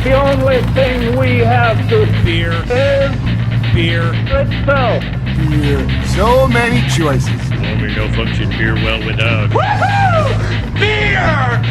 The only thing we have to fear is beer itself. Beer. So many choices. Longer no function beer well without. Woohoo! Beer!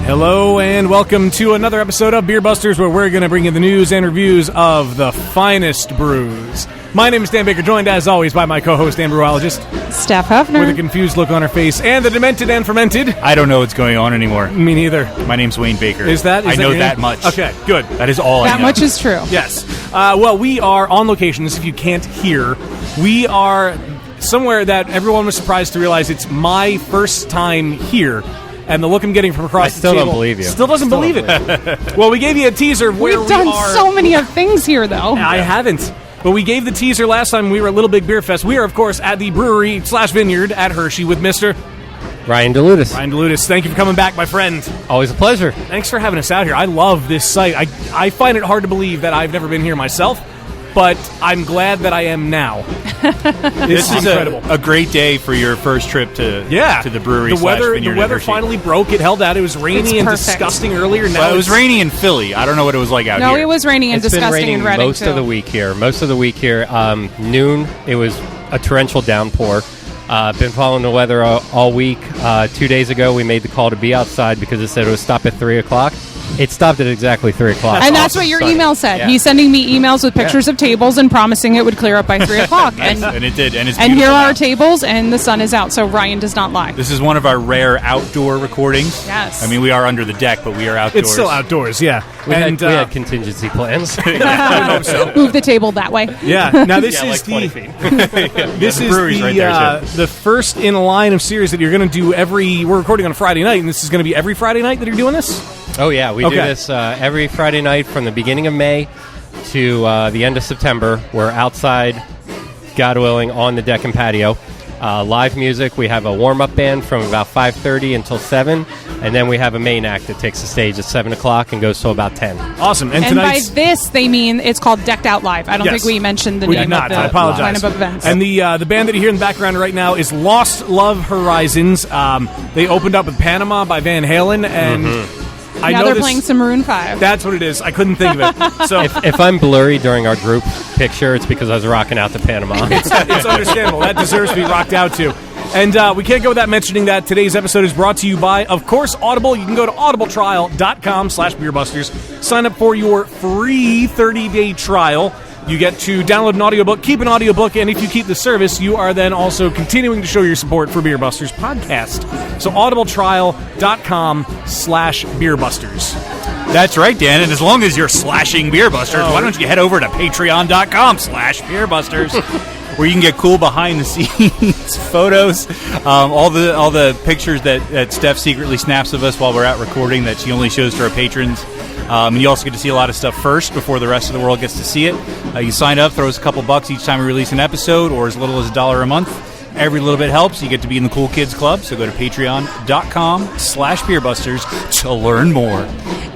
Hello and welcome to another episode of Beer Busters, where we're going to bring you the news and reviews of the finest brews. My name is Dan Baker, joined as always by my co-host and brewologist, Steph Huffner, with a confused look on her face, and the demented and fermented. I don't know what's going on anymore. Me neither. My name's Wayne Baker. I know that much. Okay, good. That is all I know. That much is true. Yes. Well, we are on location. This, if you can't hear, we are somewhere that everyone was surprised to realize it's my first time here. And the look I'm getting from across the table... I still don't believe you. Still doesn't believe it. Well, we gave you a teaser of where We've done so many of things here, though. I haven't. But we gave the teaser last time we were at Little Big Beer Fest. We are, of course, at the brewery / vineyard at Hershey with Mr. Ryan DeLutis. Ryan DeLutis. Thank you for coming back, my friend. Always a pleasure. Thanks for having us out here. I love this site. I find it hard to believe that I've never been here myself, but I'm glad that I am now. This is incredible. A great day for your first trip to the brewery. The weather finally broke. It held out. It was rainy and disgusting earlier. Now it was rainy in Philly. I don't know what it was like out here. No, it was rainy and disgusting in Reading, most of the week here. Noon, it was a torrential downpour. Been following the weather all week. 2 days ago, we made the call to be outside because it said it would stop at 3 o'clock. It stopped at exactly 3 o'clock. And that's what your email said. Yeah. He's sending me emails with pictures of tables and promising it would clear up by 3 o'clock. And it did. And it's and here are now. our tables, and the sun is out, so Ryan does not lie. This is one of our rare outdoor recordings. Yes. I mean, we are under the deck, but we are outdoors. It's still outdoors, yeah. We had contingency plans. I hope so. Move the table that way. Yeah. Now this is like 20 feet. This is right there, the first in a line of series that you're going to do we're recording on a Friday night, and this is going to be every Friday night that you're doing this? Oh, yeah. We do this every Friday night from the beginning of May to the end of September. We're outside, God willing, on the deck and patio. Live music. We have a warm-up band from about 5:30 until 7, and then we have a main act that takes the stage at 7 o'clock and goes till about 10. Awesome. And by this, they mean it's called Decked Out Live. I don't think we mentioned the we name did not. of the I apologize. lineup of events. And the band that you hear in the background right now is Lost Love Horizons. They opened up with Panama by Van Halen, and... I now know they're playing some Maroon 5. That's what it is. I couldn't think of it. So if I'm blurry during our group picture, it's because I was rocking out to Panama. It's understandable. That deserves to be rocked out to. And we can't go without mentioning that today's episode is brought to you by, of course, Audible. You can go to audibletrial.com/beerbusters. Sign up for your free 30-day trial. You get to download an audiobook, keep an audiobook, and if you keep the service, you are then also continuing to show your support for Beer Busters podcast. So audibletrial.com/beerbusters. That's right, Dan. And as long as you're slashing Beer Busters, why don't you head over to patreon.com/beerbusters, where you can get cool behind-the-scenes photos, all the pictures that Steph secretly snaps of us while we're out recording that she only shows to our patrons. And you also get to see a lot of stuff first before the rest of the world gets to see it. You sign up, throw us a couple bucks each time we release an episode, or as little as $1 a month. Every little bit helps. You get to be in the Cool Kids Club, so go to patreon.com/beerbusters to learn more.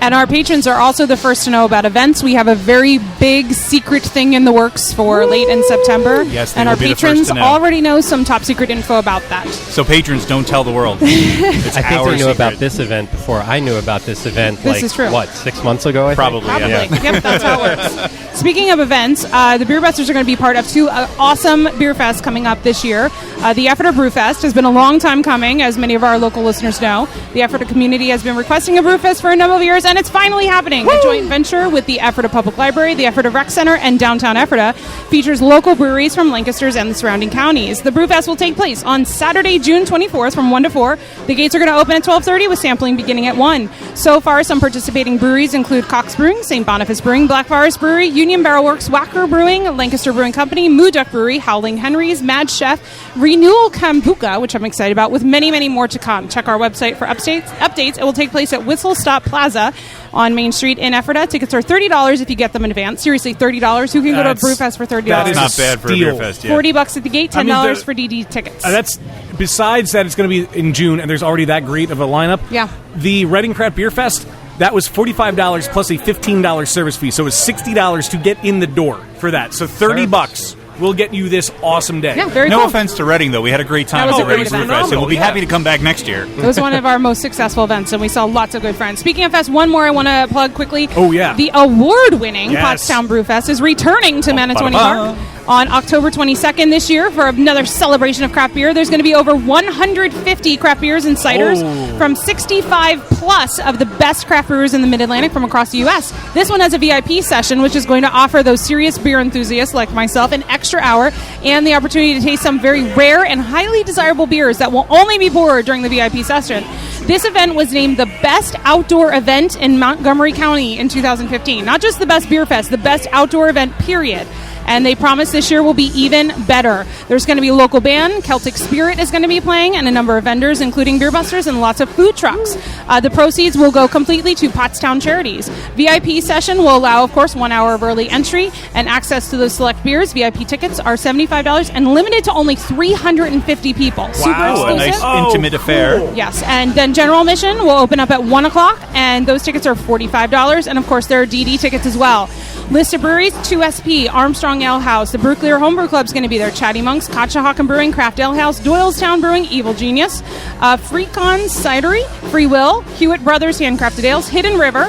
And our patrons are also the first to know about events. We have a very big secret thing in the works for late in September. Yes, and our patrons already know some top secret info about that. So patrons, don't tell the world. It's I think our they knew secret. about this event before I knew about this event. This is true. 6 months ago, I think? Probably. Yeah. Yep, that's how it works. Speaking of events, the Beer Busters are going to be part of two awesome beer fests coming up this year. The Ephrata Brew Fest has been a long time coming, as many of our local listeners know. The Ephrata community has been requesting a brew fest for a number of years, and it's finally happening. A joint venture with the Ephrata Public Library, the Ephrata Rec Center, and downtown Ephrata features local breweries from Lancaster's and the surrounding counties. The Brew Fest will take place on Saturday, June 24th from 1 to 4. The gates are going to open at 12:30 with sampling beginning at 1. So far, some participating breweries include Cox Brewing, St. Boniface Brewing, Black Forest Brewery, Union Barrel Works, Wacker Brewing, Lancaster Brewing Company, Moo Duck Brewery, Howling Henry's, Mad Chef, Renewal Kambuka, which I'm excited about, with many, many more to come. Check our website for updates. It will take place at Whistle Stop Plaza on Main Street in Ephrata. Tickets are $30 if you get them in advance. Seriously, $30. Who can go to a brew fest for $30? That is not bad for a beer fest. Yeah. $40 at the gate, $10 for DD tickets. That's besides that it's going to be in June, and there's already that great of a lineup. Yeah. The Reading Craft Beer Fest, that was $45 plus a $15 service fee, so it was $60 to get in the door for that. So $30 will get you this awesome day. Yeah, very No cool. offense to Reading, though. We had a great time That was at a the great Reading Brew event. Fest, and we'll be Yeah. happy to come back next year. It was one of our most successful events, and we saw lots of good friends. Speaking of fest, one more I want to plug quickly. Oh, yeah. The award-winning Yes. Pottstown Brew Fest is returning to Manitowoc ba-da-ba. Park on October 22nd this year for another celebration of craft beer. There's going to be over 150 craft beers and ciders from 65 plus of the best craft brewers in the Mid-Atlantic from across the U.S. This one has a VIP session, which is going to offer those serious beer enthusiasts like myself an extra hour and the opportunity to taste some very rare and highly desirable beers that will only be poured during the VIP session. This event was named the best outdoor event in Montgomery County in 2015. Not just the best beer fest, the best outdoor event, period. And they promise this year will be even better. There's going to be a local band, Celtic Spirit is going to be playing, and a number of vendors, including Beer Busters and lots of food trucks. The proceeds will go completely to Pottstown charities. VIP session will allow, of course, 1 hour of early entry and access to those select beers. VIP tickets are $75 and limited to only 350 people. Super Wow, a exclusive. nice intimate affair. Yes, and then general admission will open up at 1 o'clock, and those tickets are $45, and of course there are DD tickets as well. List of breweries, 2SP, Armstrong Ale House, the Brewclear Homebrew Club is going to be there, Chatty Monks, Conshohocken Brewing, Craft Ale House, Doylestown Brewing, Evil Genius, Freecon Cidery, Free Will, Hewitt Brothers Handcrafted Ales, Hidden River,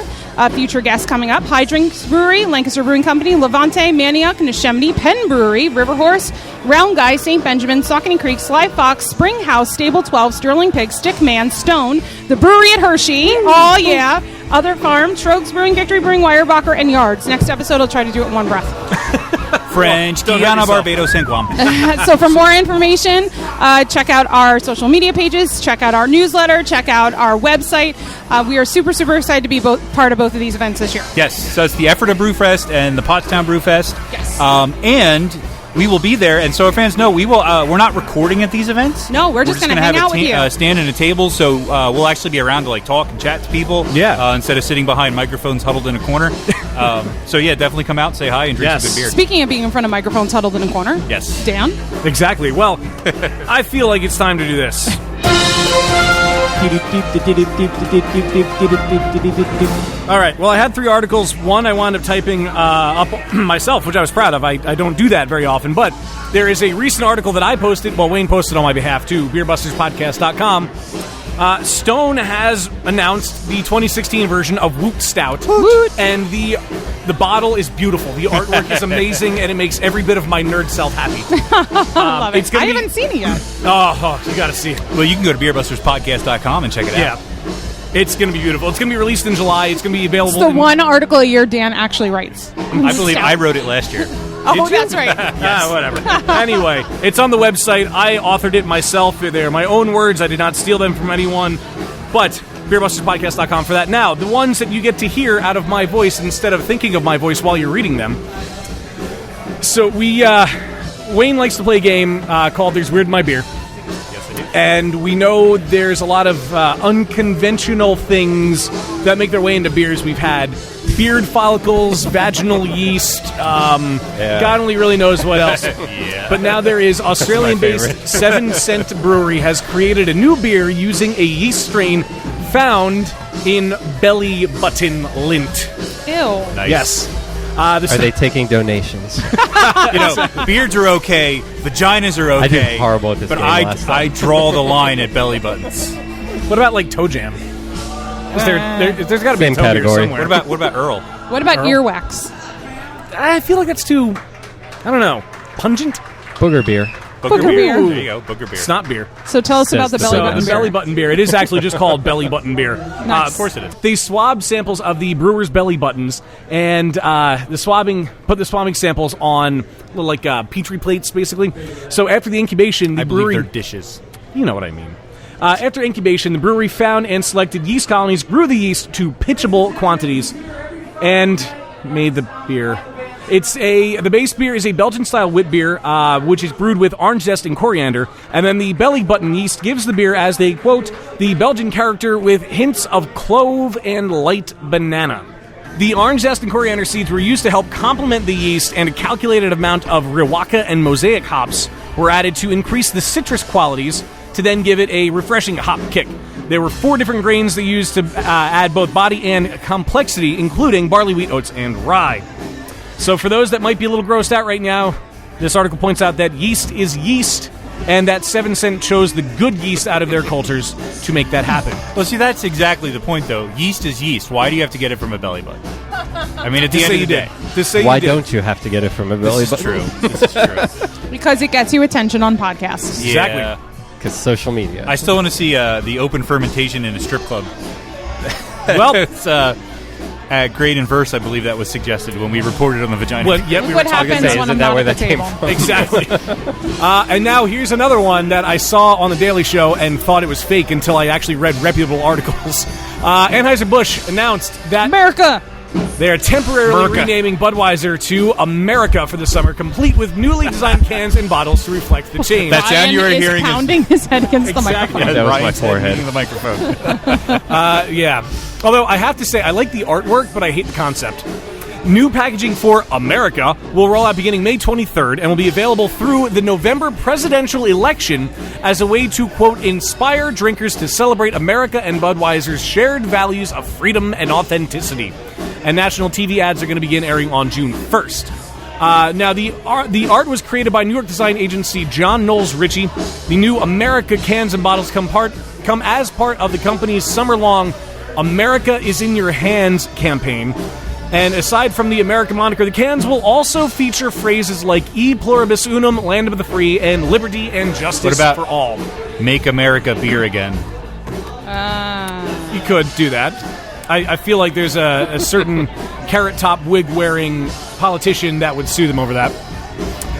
future guests coming up, High Drinks Brewery, Lancaster Brewing Company, Levante, Manioc, Neshaminy, Penn Brewery, River Horse, Round Guy, St. Benjamin, Saucony Creek, Sly Fox, Spring House, Stable 12, Sterling Pig, Stickman, Stone, the Brewery at Hershey, oh yeah, Other Farm, Trogs Brewing, Victory Brewing, Weyerbacher, and Yards. Next episode, I'll try to do it in one breath. French, Don't hurt Guyana, yourself. Barbados, and Guam. So for more information, check out our social media pages, check out our newsletter, check out our website. We are super, super excited to be part of both of these events this year. Yes, so it's the Ephrata Brew Fest and the Pottstown Brew Fest. Yes. And we will be there, and so our fans know we will. We're not recording at these events. No, we're just gonna gonna hang have out with you. stand and a table, so we'll actually be around to like talk and chat to people. Yeah. Instead of sitting behind microphones huddled in a corner. So yeah, definitely come out, say hi, and drink some good beer. Speaking of being in front of microphones huddled in a corner, Yes. Dan? Exactly. Well, I feel like it's time to do this. All right. Well, I had 3 articles. One I wound up typing up myself, which I was proud of. I don't do that very often. But there is a recent article that I posted. Well, Wayne posted on my behalf, too. BeerBustersPodcast.com. Stone has announced the 2016 version of Woot Stout. Woot. And the bottle is beautiful. The artwork is amazing, and it makes every bit of my nerd self happy. Love it. it's gonna I be- haven't seen it yet. Oh, you got to see it. Well, you can go to beerbusterspodcast.com and check it Yeah. out. It's going to be beautiful. It's going to be released in July. It's going to be available. It's the in- one article a year Dan actually writes. I believe I wrote it last year. Oh, that's right. Whatever. Anyway, it's on the website. I authored it myself. They're my own words. I did not steal them from anyone. But beerbusterspodcast.com for that. Now, the ones that you get to hear out of my voice instead of thinking of my voice while you're reading them. So Wayne likes to play a game called There's Weird in My Beer. Yes, I do. And we know there's a lot of unconventional things that make their way into beers we've had. Beard follicles, vaginal yeast, God only really knows what else. But now there is Australian-based 7 Cent Brewery has created a new beer using a yeast strain found in belly button lint. Ew. Nice. Yes. Are they taking donations? You know, beards are okay, vaginas are okay. I did horrible at this but game last time. I draw the line at belly buttons. What about like toe jam? There's got to be a Same toe beer category. somewhere. What about Earl? What about Earl? earwax? I feel like that's too, I don't know, pungent? Booger beer. Booger beer. There you go, booger beer. Snot beer. So tell us about the Says belly the button The beer. belly button beer. It is actually just called belly button beer. Nice. Of course it is. They swabbed samples of the brewer's belly buttons, and put the swabbing samples on little, like petri plates, basically. So after the incubation, the I believe brewery, they're dishes. you know what I mean. After incubation, the brewery found and selected yeast colonies, grew the yeast to pitchable quantities, and made the beer. The base beer is a Belgian-style wit beer, which is brewed with orange zest and coriander, and then the belly button yeast gives the beer, as they quote, the Belgian character with hints of clove and light banana. The orange zest and coriander seeds were used to help complement the yeast, and a calculated amount of Riwaka and Mosaic hops were added to increase the citrus qualities to then give it a refreshing hop kick. There were 4 different grains they used to add both body and complexity, including barley, wheat, oats, and rye. So for those that might be a little grossed out right now, This article points out that yeast is yeast, and that 7 Cent chose the good yeast out of their cultures to make that happen. Well, see, that's exactly the point, though. Yeast is yeast. Why do you have to get it from a belly button? I mean, at the end of the day. Why don't you have to get it from a belly button? This is true. Because it gets you attention on podcasts. Exactly. Yeah. Because social media. I still want to see the open fermentation in a strip club. Well, it's at Grade and Verse, I believe that was suggested when we reported on the vagina. well, yeah, we were What talking happens say, when isn't I'm that not where at the that came table? from? Exactly. And now here's another one that I saw on The Daily Show and thought it was fake until I actually read reputable articles. Anheuser-Busch announced that America! they are temporarily America. renaming Budweiser to America for the summer, complete with newly designed cans and bottles to reflect the change. That sound you were Ryan is hearing is- pounding his head against the Exactly. microphone. That was my Ryan's head forehead. hitting the microphone. Yeah. Although I have to say, I like the artwork, but I hate the concept. New packaging for America will roll out beginning May 23rd and will be available through the November presidential election as a way to, quote, inspire drinkers to celebrate America and Budweiser's shared values of freedom and authenticity. And national TV ads are going to begin airing on June 1st. Now, the art was created by New York design agency John Knowles Ritchie. The new America cans and bottles come as part of the company's summer-long America is in Your Hands campaign. And aside from the American moniker, the cans will also feature phrases like E pluribus unum, land of the free, and liberty and justice What about- for all. Make America beer again. You could do that. I feel like there's a certain carrot top wig wearing politician that would sue them over that.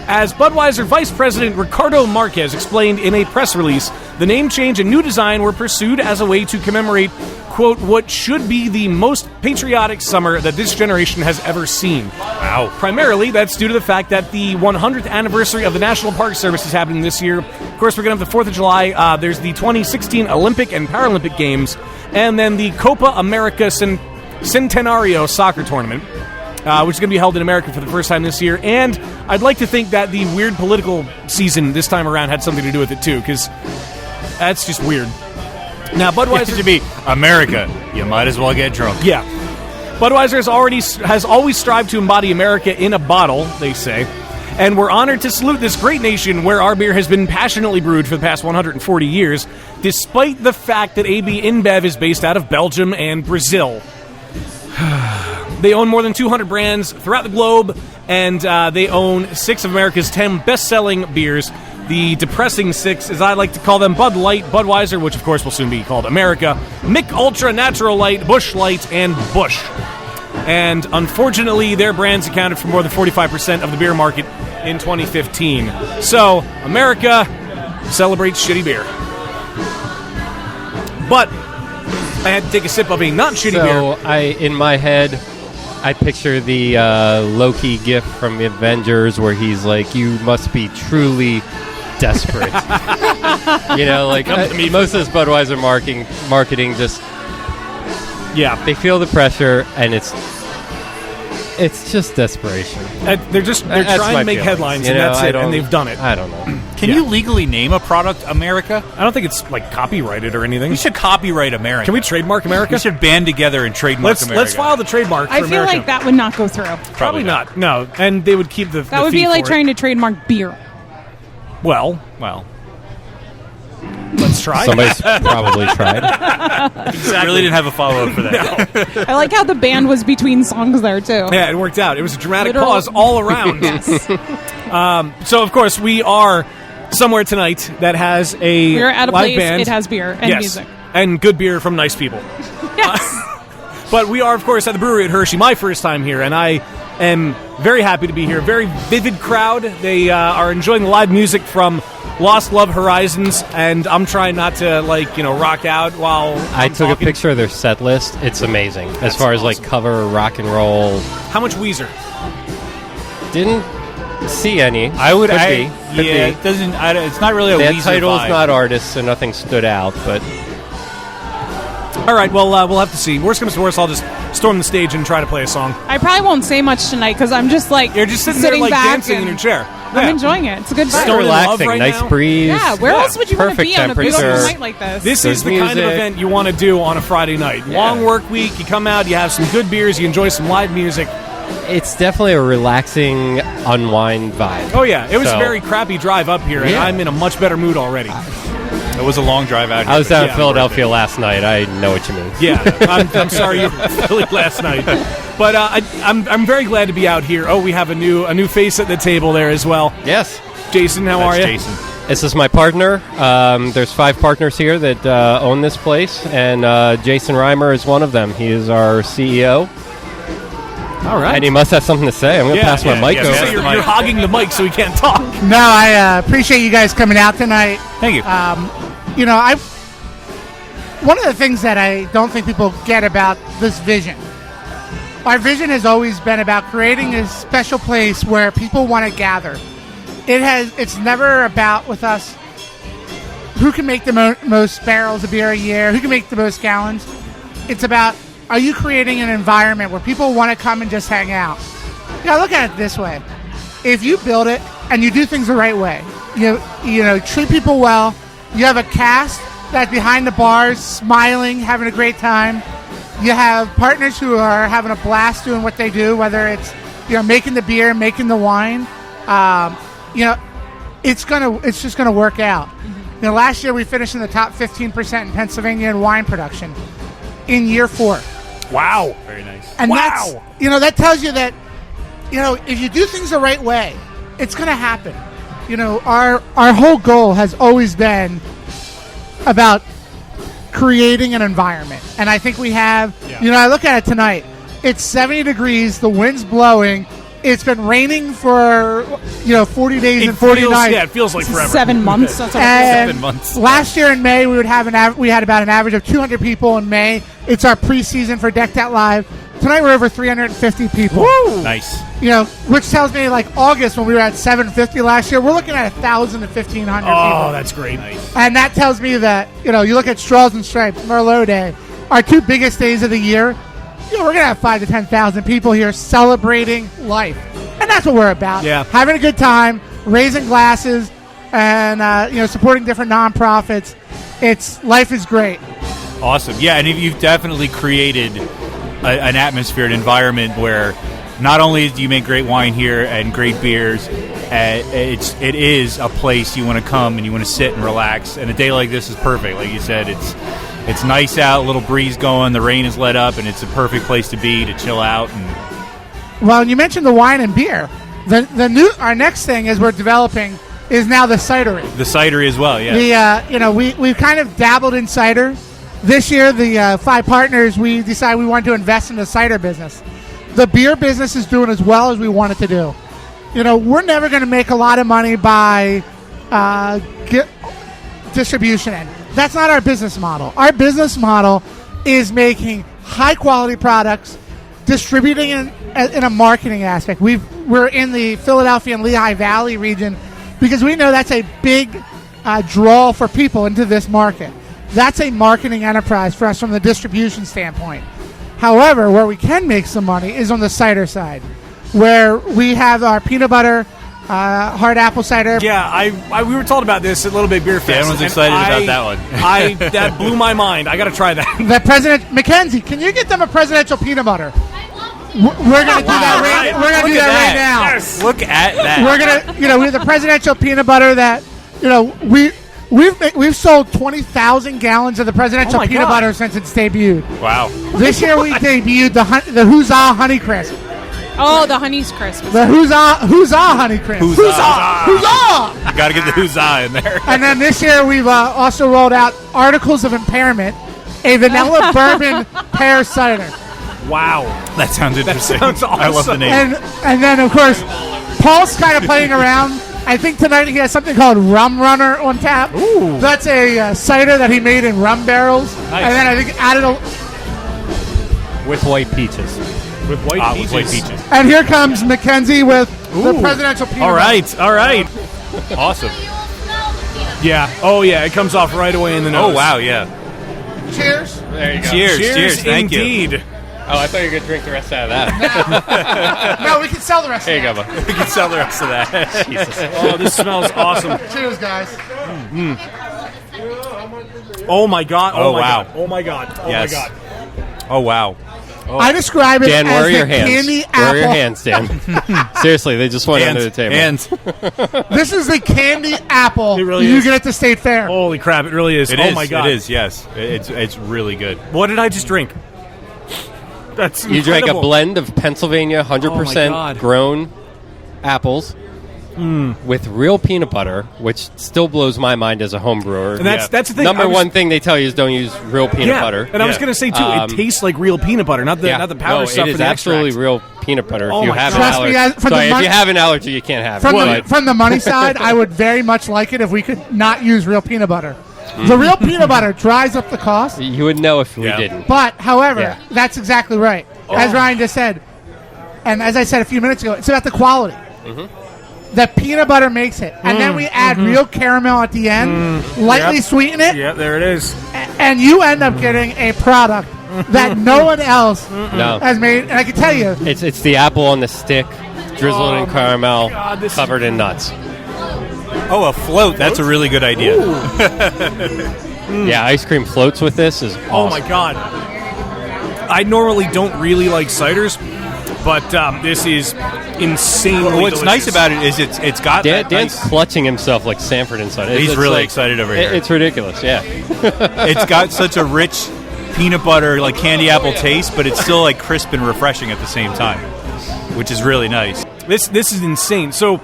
As Budweiser Vice President Ricardo Marquez explained in a press release, the name change and new design were pursued as a way to commemorate, quote, what should be the most patriotic summer that this generation has ever seen. Wow. Primarily, that's due to the fact that the 100th anniversary of the National Park Service is happening this year. Of course, we're going to have the 4th of July. There's the 2016 Olympic and Paralympic Games, and then the Copa America Centenario soccer tournament, which is going to be held in America for the first time this year. And I'd like to think that the weird political season this time around had something to do with it, too, because that's just weird. Now, Budweiser... to be America, you might as well get drunk. Yeah. Budweiser has always strived to embody America in a bottle, they say. And we're honored to salute this great nation where our beer has been passionately brewed for the past 140 years, despite the fact that AB InBev is based out of Belgium and Brazil. They own more than 200 brands throughout the globe, and they own 6 of America's 10 best-selling beers. The depressing 6, as I like to call them, Bud Light, Budweiser, which of course will soon be called America, Mick Ultra, Natural Light, Busch Light, and Busch. And unfortunately, their brands accounted for more than 45% of the beer market in 2015. So, America celebrates shitty beer. But I had to take a sip of a not shitty beer. So, in my head, I picture the Loki gif from the Avengers where he's like, you must be truly desperate. Like most of this Budweiser marketing just, Yeah. they feel the pressure, and it's just desperation. They're That's trying my to make feelings. headlines, and that's I it, don't- and they've done it. I don't know. Can you legally name a product America? I don't think it's, like, copyrighted or anything. We should copyright America. Can we trademark America? We should band together and trademark America. Let's file the trademark for I feel America. like that would not go through. Probably not. No, and they would keep the That would be like trying to trademark beer. Well, let's try. Somebody's probably tried. Really didn't have a follow-up for that. I like how the band was between songs there, too. Yeah, it worked out. It was a dramatic Literal- pause all around. So, of course, we are somewhere tonight that has a We're at a live place, band. it has beer and Yes, music. and good beer from nice people. Yes. But we are, of course, at the brewery at Hershey. My first time here, and I am very happy to be here. Very vivid crowd. They are enjoying the live music from Lost Love Horizons, and I'm trying not to, rock out while I I'm took talking. a picture of their set list. It's amazing. That's as far as awesome. cover rock and roll. How much Weezer? Didn't see any. Could Could be. it doesn't. It's not really a They had Weezer titles, vibe. not artists, so nothing stood out. But All right, well, we'll have to see. Worst comes to worst, I'll just storm the stage and try to play a song. I probably won't say much tonight because I'm just You're just sitting there, back dancing in and your chair. I'm Yeah. enjoying it. It's a good vibe. Still in love relaxing, right nice now? breeze. Yeah, where else would you want to Perfect be on a beautiful temperature. night like this? This There's is the kind of music. event you want to do on a Friday night. Yeah. Long work week, you come out, you have some good beers, you enjoy some live music. It's definitely a relaxing, unwind vibe. Oh, yeah. It was a So- very crappy drive up here, and Yeah. I'm in a much better mood already. It was a long drive out here. I was down Yeah, in Philadelphia last night. I know what you mean. Yeah, I'm sorry you were in Philly last night, but I'm very glad to be out here. Oh, we have a new face at the table there as well. Yes. Jason, how are That's you? Jason. This is my partner. There's 5 partners here that own this place, and Jason Reimer is one of them. He is our CEO, All right. and he must have something to say. I'm going to pass my mic yeah, over. pass the You're mic. hogging the mic so we can't talk. No, I appreciate you guys coming out tonight. Thank you. One of the things that I don't think people get about this vision, our vision has always been about creating a special place where people want to gather. It's never about with us who can make the most barrels of beer a year, who can make the most gallons. It's about, are you creating an environment where people want to come and just hang out? Look at it this way. If you build it and you do things the right way, you treat people well, you have a cast that's behind the bars, smiling, having a great time. You have partners who are having a blast doing what they do, whether it's making the beer, making the wine. It's just gonna work out. Last year we finished in the top 15% in Pennsylvania in wine production in year 4. Wow. Very nice. And Wow. that tells you that, if you do things the right way, it's going to happen. Our whole goal has always been about creating an environment. And I think we have, I look at it tonight. It's 70 degrees, the wind's blowing. It's been raining for, 40 days and 40 nights. Yeah, it feels like forever. 7 months. That's what it And 7 months. last year in May, we had about an average of 200 people in May. It's our preseason for Decked Out Live. Tonight we're over 350 people. Woo! Nice. Which tells me like August when we were at 750 last year, we're looking at 1,000 to 1,500 Oh, people. that's great. And that tells me that you look at Straws and Stripes, Merlot Day, our 2 biggest days of the year. We're gonna have 5,000 to 10,000 people here celebrating life, and that's what we're about. Yeah. Having a good time, raising glasses, and supporting different nonprofits. Life is great. Awesome. Yeah, and you've definitely created an atmosphere, an environment where not only do you make great wine here and great beers, it is a place you want to come and you want to sit and relax. And a day like this is perfect. Like you said, it's nice out, a little breeze going, the rain is let up, and it's a perfect place to be, to chill out. And Well, and you mentioned the wine and beer. Our next thing is we're developing is now the cidery. the cidery as well, yeah. We've kind of dabbled in cider. This year, the 5 partners, we decided we wanted to invest in the cider business. The beer business is doing as well as we want it to do. We're never going to make a lot of money by distribution end. That's not our business model. Our business model is making high-quality products, distributing in a marketing aspect. We're in the Philadelphia and Lehigh Valley region because we know that's a big draw for people into this market. That's a marketing enterprise for us from the distribution standpoint. However, where we can make some money is on the cider side, where we have our peanut butter, hard apple cider. Yeah, we were told about this at Little Big Beer Fest. Yeah, everyone's and excited about that one. That blew my mind. I got to try that. The president, Mackenzie, can you get them a presidential peanut butter? We're going to do that. We're going to do Look at that right now. Yes. Look at that. We're gonna, we have the presidential peanut butter that, we've sold 20,000 gallons of the presidential Oh my peanut God. butter since it's debuted. Wow. This year we debuted the Huzzah Honey Crisp. Oh, the honey's crisp. The Huzzah Honey Crisp. Huzzah! Got to get the huzzah in there. And then this year we've also rolled out Articles of Impairment, a vanilla bourbon pear cider. Wow. That sounds interesting. sounds I love the awesome. name. And then of course Paul's kind of playing around. I think tonight he has something called Rum Runner on tap. Ooh. That's a cider that he made in rum barrels. Nice. And then I think added With white peaches. With white peaches. With white peaches. and here comes Mackenzie with the presidential peanut All butter. right. Awesome. Yeah. Oh, yeah. It comes off right away in the nose. Oh, wow, yeah. Cheers. There you go. Cheers. Thank you. indeed. Oh, I thought you were going to drink the rest out of that. No, we can sell the rest There you of go, it. bud. We can sell the rest of that. Jesus. Oh, this smells awesome. Cheers, guys. Oh, my God. Oh, my wow. God. Oh, my God. Oh, Yes. my God. Oh, wow. I describe it Dan, as where are the your hands? candy Where are your apple. hands, Dan? Seriously, they just went under the table. Hands. This is the candy apple It really you is. get at the State Fair. Holy crap! It really is. It oh is. my god! It is. Yes, it's really good. What did I just drink? That's You drank a incredible. blend of Pennsylvania Oh, my 100% God. grown apples with real peanut butter, which still blows my mind as a home brewer. And that's the thing. Number I was- one thing they tell you is don't use real peanut yeah, butter. and I was going to say too, it tastes like real peanut butter, not the powder no, stuff. it for is the absolutely extracts. real peanut butter. Oh If you my have God. an Trust me, allergy, guys, from the sorry, if mon- you have an allergy, you can't have From it. the money side, I would very much like it if we could not use real peanut butter. The real peanut butter dries up the cost. You would know if we Yeah. didn't. But, however, Yeah. that's exactly right. As Ryan just said, and as I said a few minutes ago, it's about the quality. The peanut butter makes it. And then we add real caramel at the end, lightly Yep. sweeten it, Yeah, there it is. and you end up getting a product that no one else No. has made. And I can tell you, It's the apple on the stick, drizzled in caramel, God, this is- covered in nuts. Oh, a float. That's a really good idea. Yeah, ice cream floats with this is awesome. Oh my god! I normally don't really like ciders, but this is insanely What's nice delicious. about it is it's got that Dan's nice, clutching himself like Sanford inside. He's It's really like- excited over here. It's ridiculous, yeah. it's got such a rich peanut butter like candy apple taste, but it's still like crisp and refreshing at the same time, which is really nice. This is insane. So,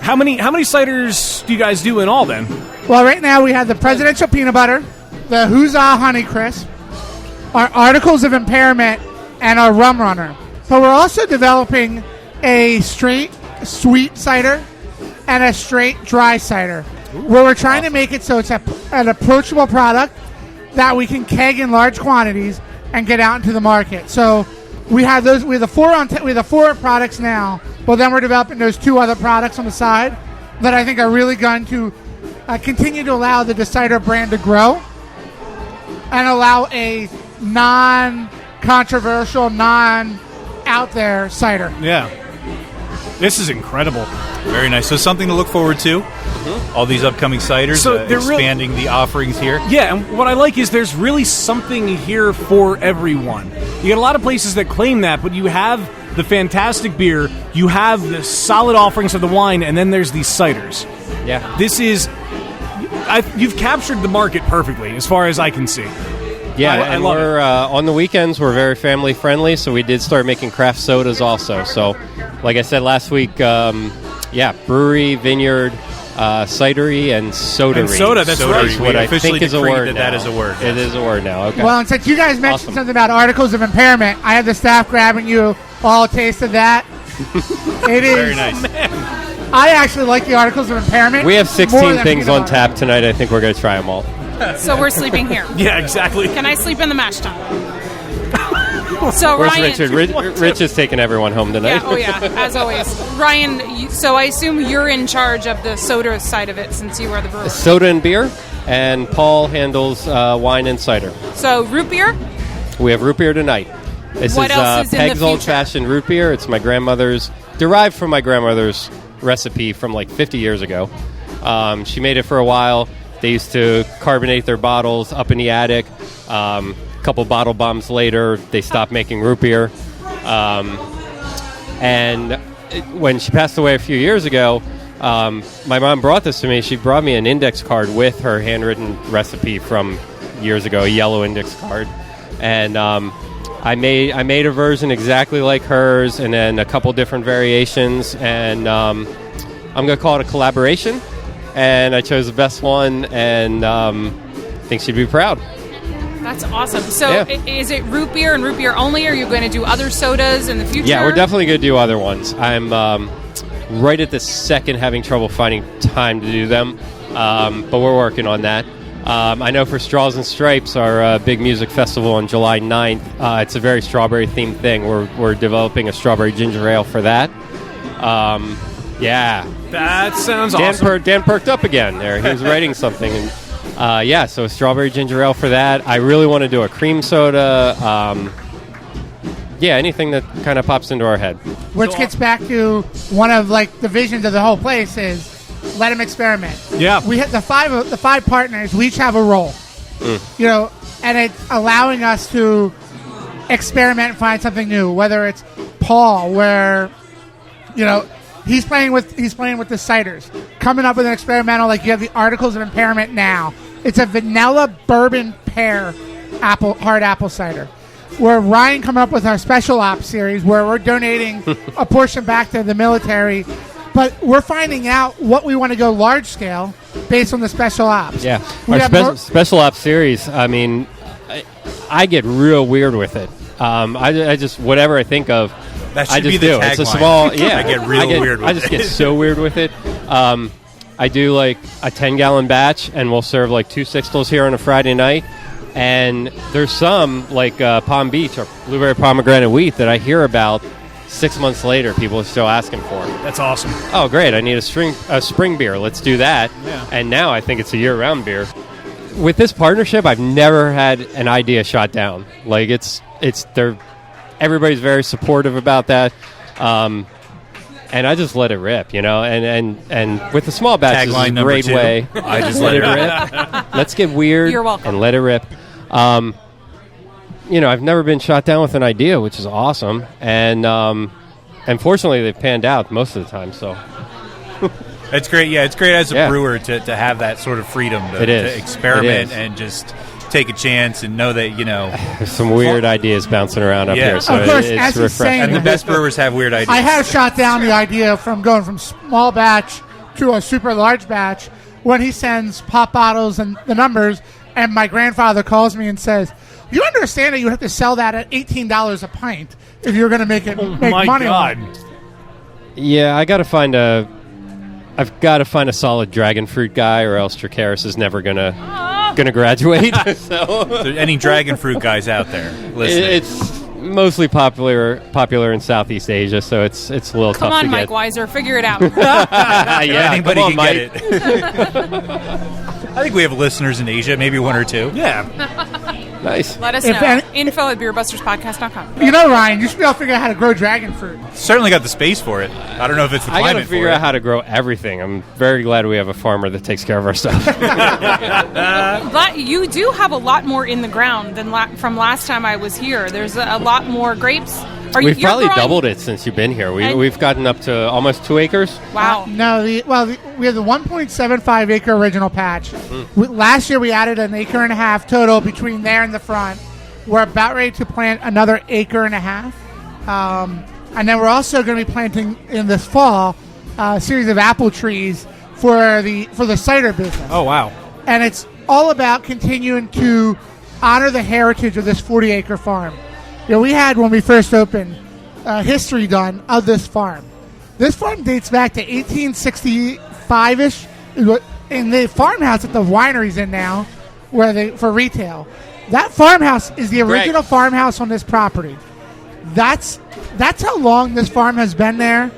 how many ciders do you guys do in all then? well, right now we have the presidential peanut butter, the Huzzah Honey Crisp, our Articles of Impairment, and our Rum Runner. But we're also developing a straight sweet cider and a straight dry cider, where we're trying to make it so it's an approachable product that we can keg in large quantities and get out into the market. So we have those. We have the four products now, but then we're developing those two other products on the side that I think are really going to continue to allow the Decider brand to grow and allow a non-controversial, non-out there cider. Yeah, this is incredible. Very nice. So something to look forward to. All these upcoming ciders, So they're expanding the offerings here. Yeah, and what I like is there's really something here for everyone. You get a lot of places that claim that, but you have the fantastic beer, you have the solid offerings of the wine, and then there's these ciders. Yeah. This is... you've captured the market perfectly, as far as I can see. Yeah, I and love we're on the weekends. We're very family friendly, so we did start making craft sodas also. So, like I said last week, brewery, vineyard, cidery, and sodery. And soda, that's Sodery. right. Is what We I officially think is a decreed word that now. that is a word, It yes. is a word now. Okay. Well, and since you guys mentioned Awesome. something about Articles of Impairment, I have the staff grabbing you all a taste of that. It is. Very nice. I actually like the Articles of Impairment. we have more 16 than things peanut on butter. tap tonight. I think we're going to try them all. So we're sleeping here. Yeah, exactly. Can I sleep in the mash tub? So Where's Ryan, Richard? Rich is taking everyone home tonight. Yeah, oh yeah, as always. Ryan, so I assume you're in charge of the soda side of it since you are the brewer. Soda and beer, and Paul handles wine and cider. So root beer? We have root beer tonight. This What is else is in the Peg's Old future? Fashioned root beer. It's my grandmother's, derived from my grandmother's recipe from like 50 years ago. She made it for a while. They used to carbonate their bottles up in the attic. A couple bottle bombs later, they stopped making root beer. When she passed away a few years ago, my mom brought this to me. She brought me an index card with her handwritten recipe from years ago, a yellow index card. And I made a version exactly like hers, and then a couple different variations. And I'm going to call it a collaboration. And I chose the best one, and I think she'd be proud. That's awesome. So Yeah. is it root beer and root beer only? Or are you going to do other sodas in the future? Yeah, we're definitely going to do other ones. I'm right at this second having trouble finding time to do them, but we're working on that. I know for Straws and Stripes, our big music festival on July 9th, it's a very strawberry-themed thing. We're developing a strawberry ginger ale for that. Yeah. That sounds awesome. Dan perked up again there. He was writing something. And so a strawberry ginger ale for that. I really want to do a cream soda. Anything that kind of pops into our head. Which gets back to one of like the visions of the whole place is let them experiment. Yeah. We had the five partners. We each have a role. And it's allowing us to experiment and find something new. Whether it's Paul, where he's playing with the ciders, coming up with an experimental, like you have the Articles of Impairment now. It's a vanilla bourbon pear hard apple cider. Where Ryan coming up with our special ops series, where we're donating a portion back to the military, but we're finding out what we want to go large scale based on the special ops. Yeah, our special ops series. I mean, I get real weird with it. I just whatever I think of. That should I just be the do. tagline. It's a small. Yeah, I get weird with it. I just get so weird with it. I do like a 10-gallon batch, and we'll serve like 2 sixtels here on a Friday night. And there's some like Palm Beach or blueberry pomegranate wheat that I hear about 6 months later. People are still asking for. That's awesome. Oh, great! I need a spring beer. Let's do that. Yeah. And now I think it's a year-round beer. With this partnership, I've never had an idea shot down. Like everybody's very supportive about that. And I just let it rip, and with the small batches, it's a great way. I just let it rip. Let's get weird. You're welcome. And let it rip. I've never been shot down with an idea, which is awesome. And fortunately, they've panned out most of the time. So it's great. Yeah, it's great as a brewer to have that sort of freedom to experiment and just take a chance and know that there's some weird ideas bouncing around up here. So of course, it's as he's refreshing. and the best brewers have weird ideas. I have shot down the idea from going from small batch to a super large batch when he sends pop bottles and the numbers, and my grandfather calls me and says, "You understand that you have to sell that at $18 a pint if you're going to make my money God. on it." Yeah, I've got to find a solid dragon fruit guy, or else Tracaris is never gonna graduate. So any dragon fruit guys out there listening? It's mostly popular in Southeast Asia, so it's a little Come tough on, to Mike get. Weiser, figure it out. Yeah, Anybody come on, can Mike. get it. I think we have listeners in Asia, maybe one or two. Yeah. Nice. Let us If know. any- info@beerbusterspodcast.com. Ryan, you should be able to figure out how to grow dragon fruit. Certainly got the space for it. I don't know if it's the I got climate to figure for out it. how to grow everything. I'm very glad we have a farmer that takes care of our stuff. But you do have a lot more in the ground than from last time I was here. There's a lot more grapes. We've you're probably growing- doubled it since you've been here. And- We've gotten up to almost 2 acres. Wow. No, we have the 1.75 acre original patch. Last year we added an acre and a half total between there and the front. We're about ready to plant another acre and a half. And then we're also going to be planting in this fall a series of apple trees for the cider business. Oh, wow. And it's all about continuing to honor the heritage of this 40-acre farm. We had, when we first opened, history done of this farm. This farm dates back to 1865-ish. In the farmhouse that the winery's in now, for retail. That farmhouse is the original farmhouse on this property. That's how long this farm has been there.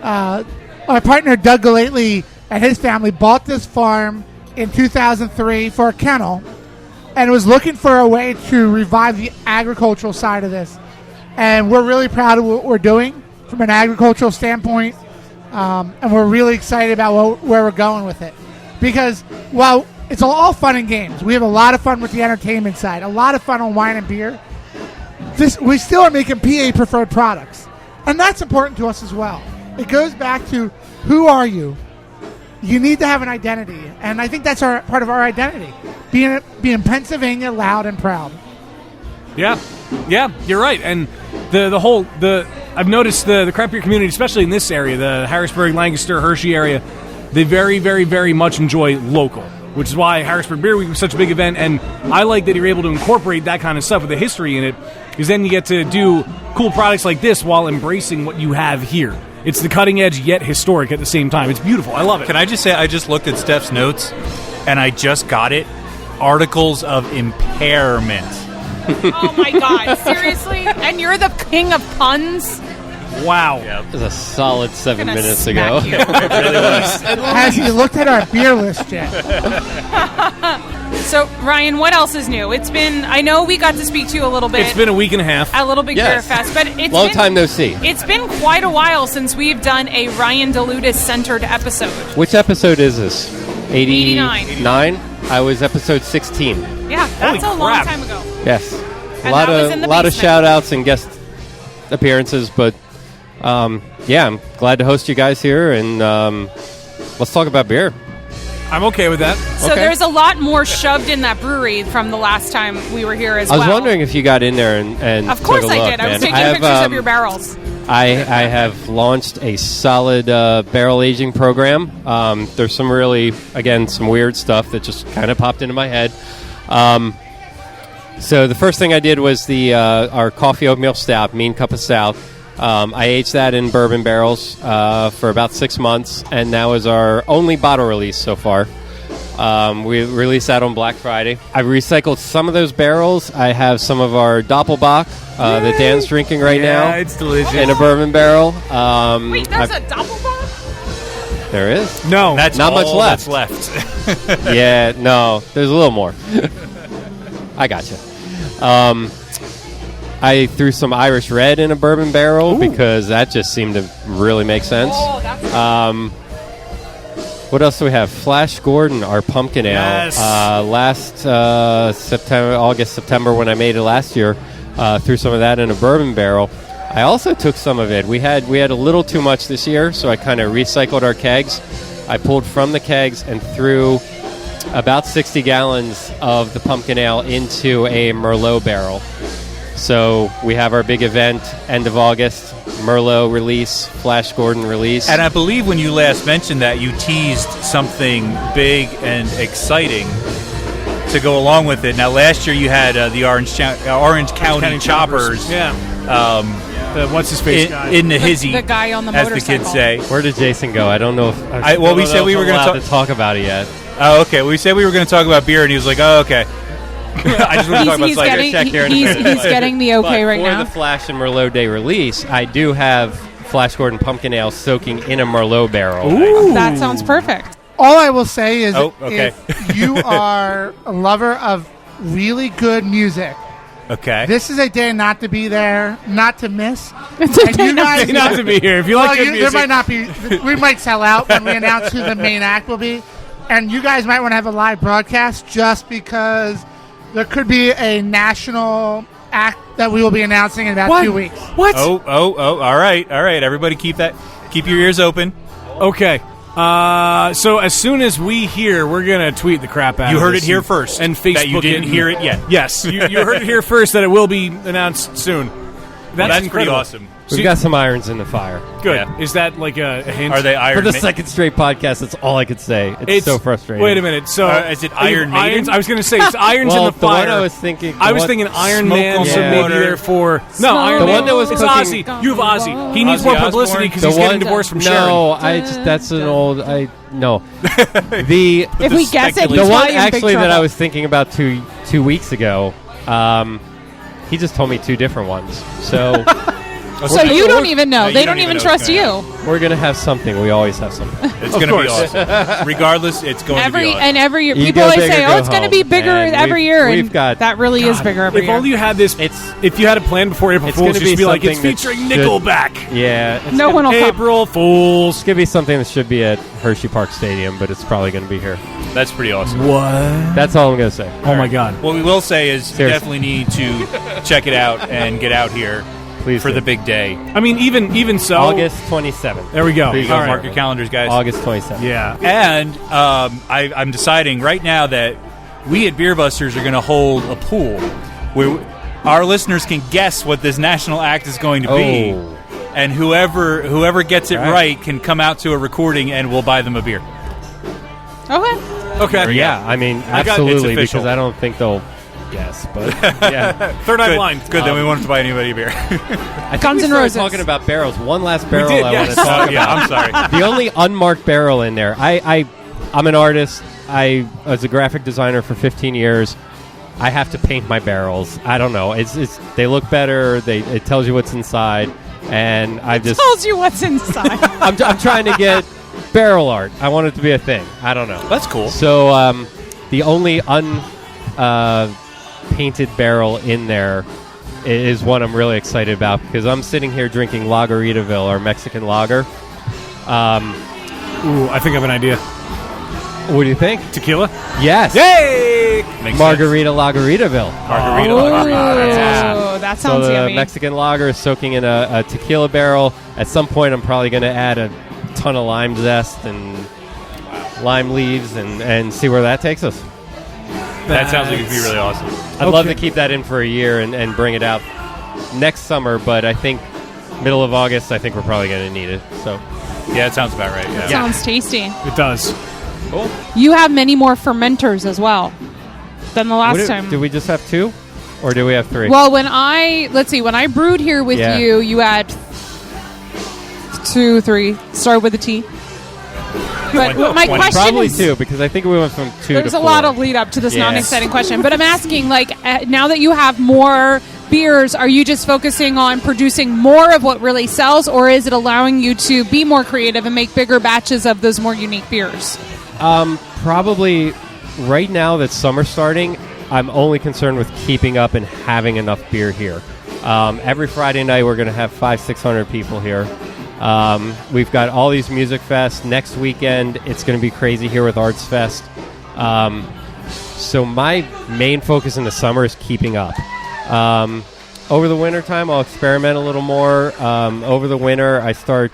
Our partner Doug Galately and his family bought this farm in 2003 for a kennel, and was looking for a way to revive the agricultural side of this. And we're really proud of what we're doing from an agricultural standpoint, and we're really excited about where we're going with it. Because while it's all fun and games, we have a lot of fun with the entertainment side, a lot of fun on wine and beer, we still are making PA-preferred products. And that's important to us as well. It goes back to, who are you? You need to have an identity. And I think that's part of our identity. Being Pennsylvania loud and proud. Yeah, you're right. And I've noticed the craft beer community, especially in this area, the Harrisburg, Lancaster, Hershey area, they very, very, very much enjoy local, which is why Harrisburg Beer Week was such a big event. And I like that you're able to incorporate that kind of stuff with the history in it, because then you get to do cool products like this while embracing what you have here. It's the cutting edge yet historic at the same time. It's beautiful. I love it. Can I just say, I just looked at Steph's notes, and I just got it. Articles of Impairment. Oh my God! Seriously? And you're the king of puns? Wow. That was a solid 7 I'm gonna minutes smack ago. you. It really was. Has he looked at our beer list yet? So Ryan, what else is new? I know we got to speak to you a little bit. It's been a week and a half. at Little Big Yes. Beer Fest, but it's Long time no see. It's been quite a while since we've done a Ryan DeLutis centered episode. Which episode is this? 89. 89? I was episode 16. Yeah, that's Holy a long crap. time ago. Yes. A lot of shout outs and guest appearances, but I'm glad to host you guys here, and let's talk about beer. I'm okay with that. So there's a lot more shoved in that brewery from the last time we were here as well. I was wondering if you got in there and of course took a look, I did. I was man. taking pictures of your barrels. I have launched a solid barrel aging program. There's some some weird stuff that just kind of popped into my head. So the first thing I did was our coffee oatmeal stout, Mean Cup of Stout. I aged that in bourbon barrels for about 6 months, and that was our only bottle release so far. We released that on Black Friday. I recycled some of those barrels. I have some of our Doppelbock that Dan's drinking right now. Yeah, it's delicious. In a bourbon barrel. Wait, there's a Doppelbock? There is. No. That's not much all left. that's left. Yeah, no. There's a little more. I gotcha. I threw some Irish Red in a bourbon barrel because that just seemed to really make sense. Oh, that's What else do we have? Flash Gordon, our pumpkin ale. Yes. Last August, September, when I made it last year, threw some of that in a bourbon barrel. I also took some of it. We had a little too much this year, so I kind of recycled our kegs. I pulled from the kegs and threw about 60 gallons of the pumpkin ale into a Merlot barrel. So we have our big event, end of August, Merlot release, Flash Gordon release. And I believe when you last mentioned that, you teased something big and exciting to go along with it. Now, last year you had the Orange County Choppers. Yeah. What's his face guy? In the hizzy, the guy on the as motorcycle. the kids say. Where did Jason go? I don't know if... We said we were going to talk about it yet. Oh, okay. We said we were going to talk about beer, and he was like, "Oh, okay." I just want to talk about cider. He's getting the okay right now. For the Flash and Merlot Day release, I do have Flash Gordon pumpkin ale soaking in a Merlot barrel. Ooh. That sounds perfect. All I will say is okay. if you are a lover of really good music, Okay. this is a day not to be there, not to miss. It's a day not to be here. If you like good music. There might not be. We might sell out when we announce who the main act will be. And you guys might want to have a live broadcast just because there could be a national act that we will be announcing in about 2 weeks. What? Oh! All right. Everybody, keep your ears open. Okay. So as soon as we hear, we're gonna tweet the crap out. You of heard this it here first, and Facebook. That you didn't hear it yet. Yes, you heard it here first that it will be announced soon. That's pretty incredible. awesome. We've got some irons in the fire. Good. Yeah. Is that like a hint? Are they For Iron the Maiden? second straight podcast, that's all I could say. It's so frustrating. Wait a minute. So is it Iron Maiden? Irons, I was going to say it's irons Well, in the fire. one I was thinking. Iron Smoke Man, on so the maybe water. therefore. No, Iron The Man. one that was it's cooking- Ozzy. You have Ozzy. He needs Ozzy more Osbourne? publicity because he's getting divorced from Sharon. No, that's an old. No. The If we guess it, the he's one probably in big actually that trouble. I was thinking about two weeks ago. He just told me two different ones. So So you don't even know. No, They you don't don't even even know trust what's you. going we're gonna have something. We always have something. It's going to be awesome. Regardless, it's going to be awesome. Every year, You people go always big or say, go "Oh, it's going to home." be bigger And every year." we've And got- that really is bigger every If year. only you had this. If you had a plan before April It's Fools, gonna just be like, it's something that featuring should- Nickelback. Yeah. No one will come. April Fools. It's gonna be something that should be at Hershey Park Stadium, but it's probably gonna be here. That's pretty awesome. What? That's all I'm gonna say. Oh my God. What we will say is you Seriously. definitely need to check it out and get out here Please for do. the big day. I mean, even so. August 27th. There we go. There you go. All right. Mark your calendars, guys. August 27th. Yeah. And I'm deciding right now that we at Beer Busters are going to hold a pool where our listeners can guess what this national act is going to be. Oh. And whoever gets it All right. right can come out to a recording and we'll buy them a beer. Okay. Okay. Yeah, I mean, It's absolutely, official. because I don't think they'll guess, but yeah. Third Eye Good. Blind. Good, then we won't have to buy anybody a beer. I think Guns we N' started Roses. talking about barrels. One last barrel did, I yes. want to talk Oh, yeah, about. I'm sorry. The only unmarked barrel in there. I'm an artist. I was a graphic designer for 15 years. I have to paint my barrels. I don't know. It's they look better. It tells you what's inside, and I just Tells you what's inside. I'm trying to get barrel art. I want it to be a thing. I don't know. That's cool. So the only painted barrel in there is one I'm really excited about because I'm sitting here drinking Lageritaville, our Mexican lager. Ooh, I think I have an idea. What do you think? Tequila? Yes. Yay! Makes Margarita Lageritaville. Margarita. Oh, that So sounds the yummy. Mexican lager is soaking in a tequila barrel. At some point, I'm probably going to add a ton of lime zest and lime leaves and see where that takes us. That sounds like it'd be really awesome. I'd love to keep that in for a year and bring it out next summer, but I think middle of August, I think we're probably going to need it. So, Yeah, it sounds about right. Yeah. Sounds tasty. It does. cool. You have many more fermenters as well than the last time. Did we just have 2? Or do we have 3? Well, when I brewed here with Yeah. you had 2, 3. Started with a T. But my question Probably is, 2, because I think we went from 2 there's to 4. a lot of lead up to this Yes. non-exciting question. But I'm asking, now that you have more beers, are you just focusing on producing more of what really sells, or is it allowing you to be more creative and make bigger batches of those more unique beers? Probably right now that summer's starting, I'm only concerned with keeping up and having enough beer here. Every Friday night we're going to have 500-600 people here. We've got all these music fests. Next weekend it's going to be crazy here with Arts Fest. So my main focus in the summer is keeping up. Over the winter time I'll experiment a little more. Over the winter I start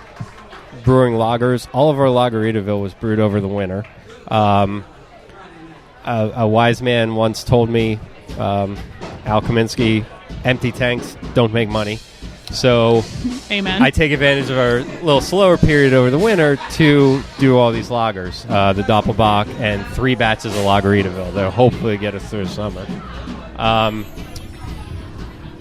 brewing lagers. All of our Lageritaville was brewed over the winter. A wise man once told me, Al Kaminsky, empty tanks don't make money. So Amen. I take advantage of our little slower period over the winter to do all these lagers, the Doppelbock and 3 batches of Lageritaville that'll hopefully get us through the summer.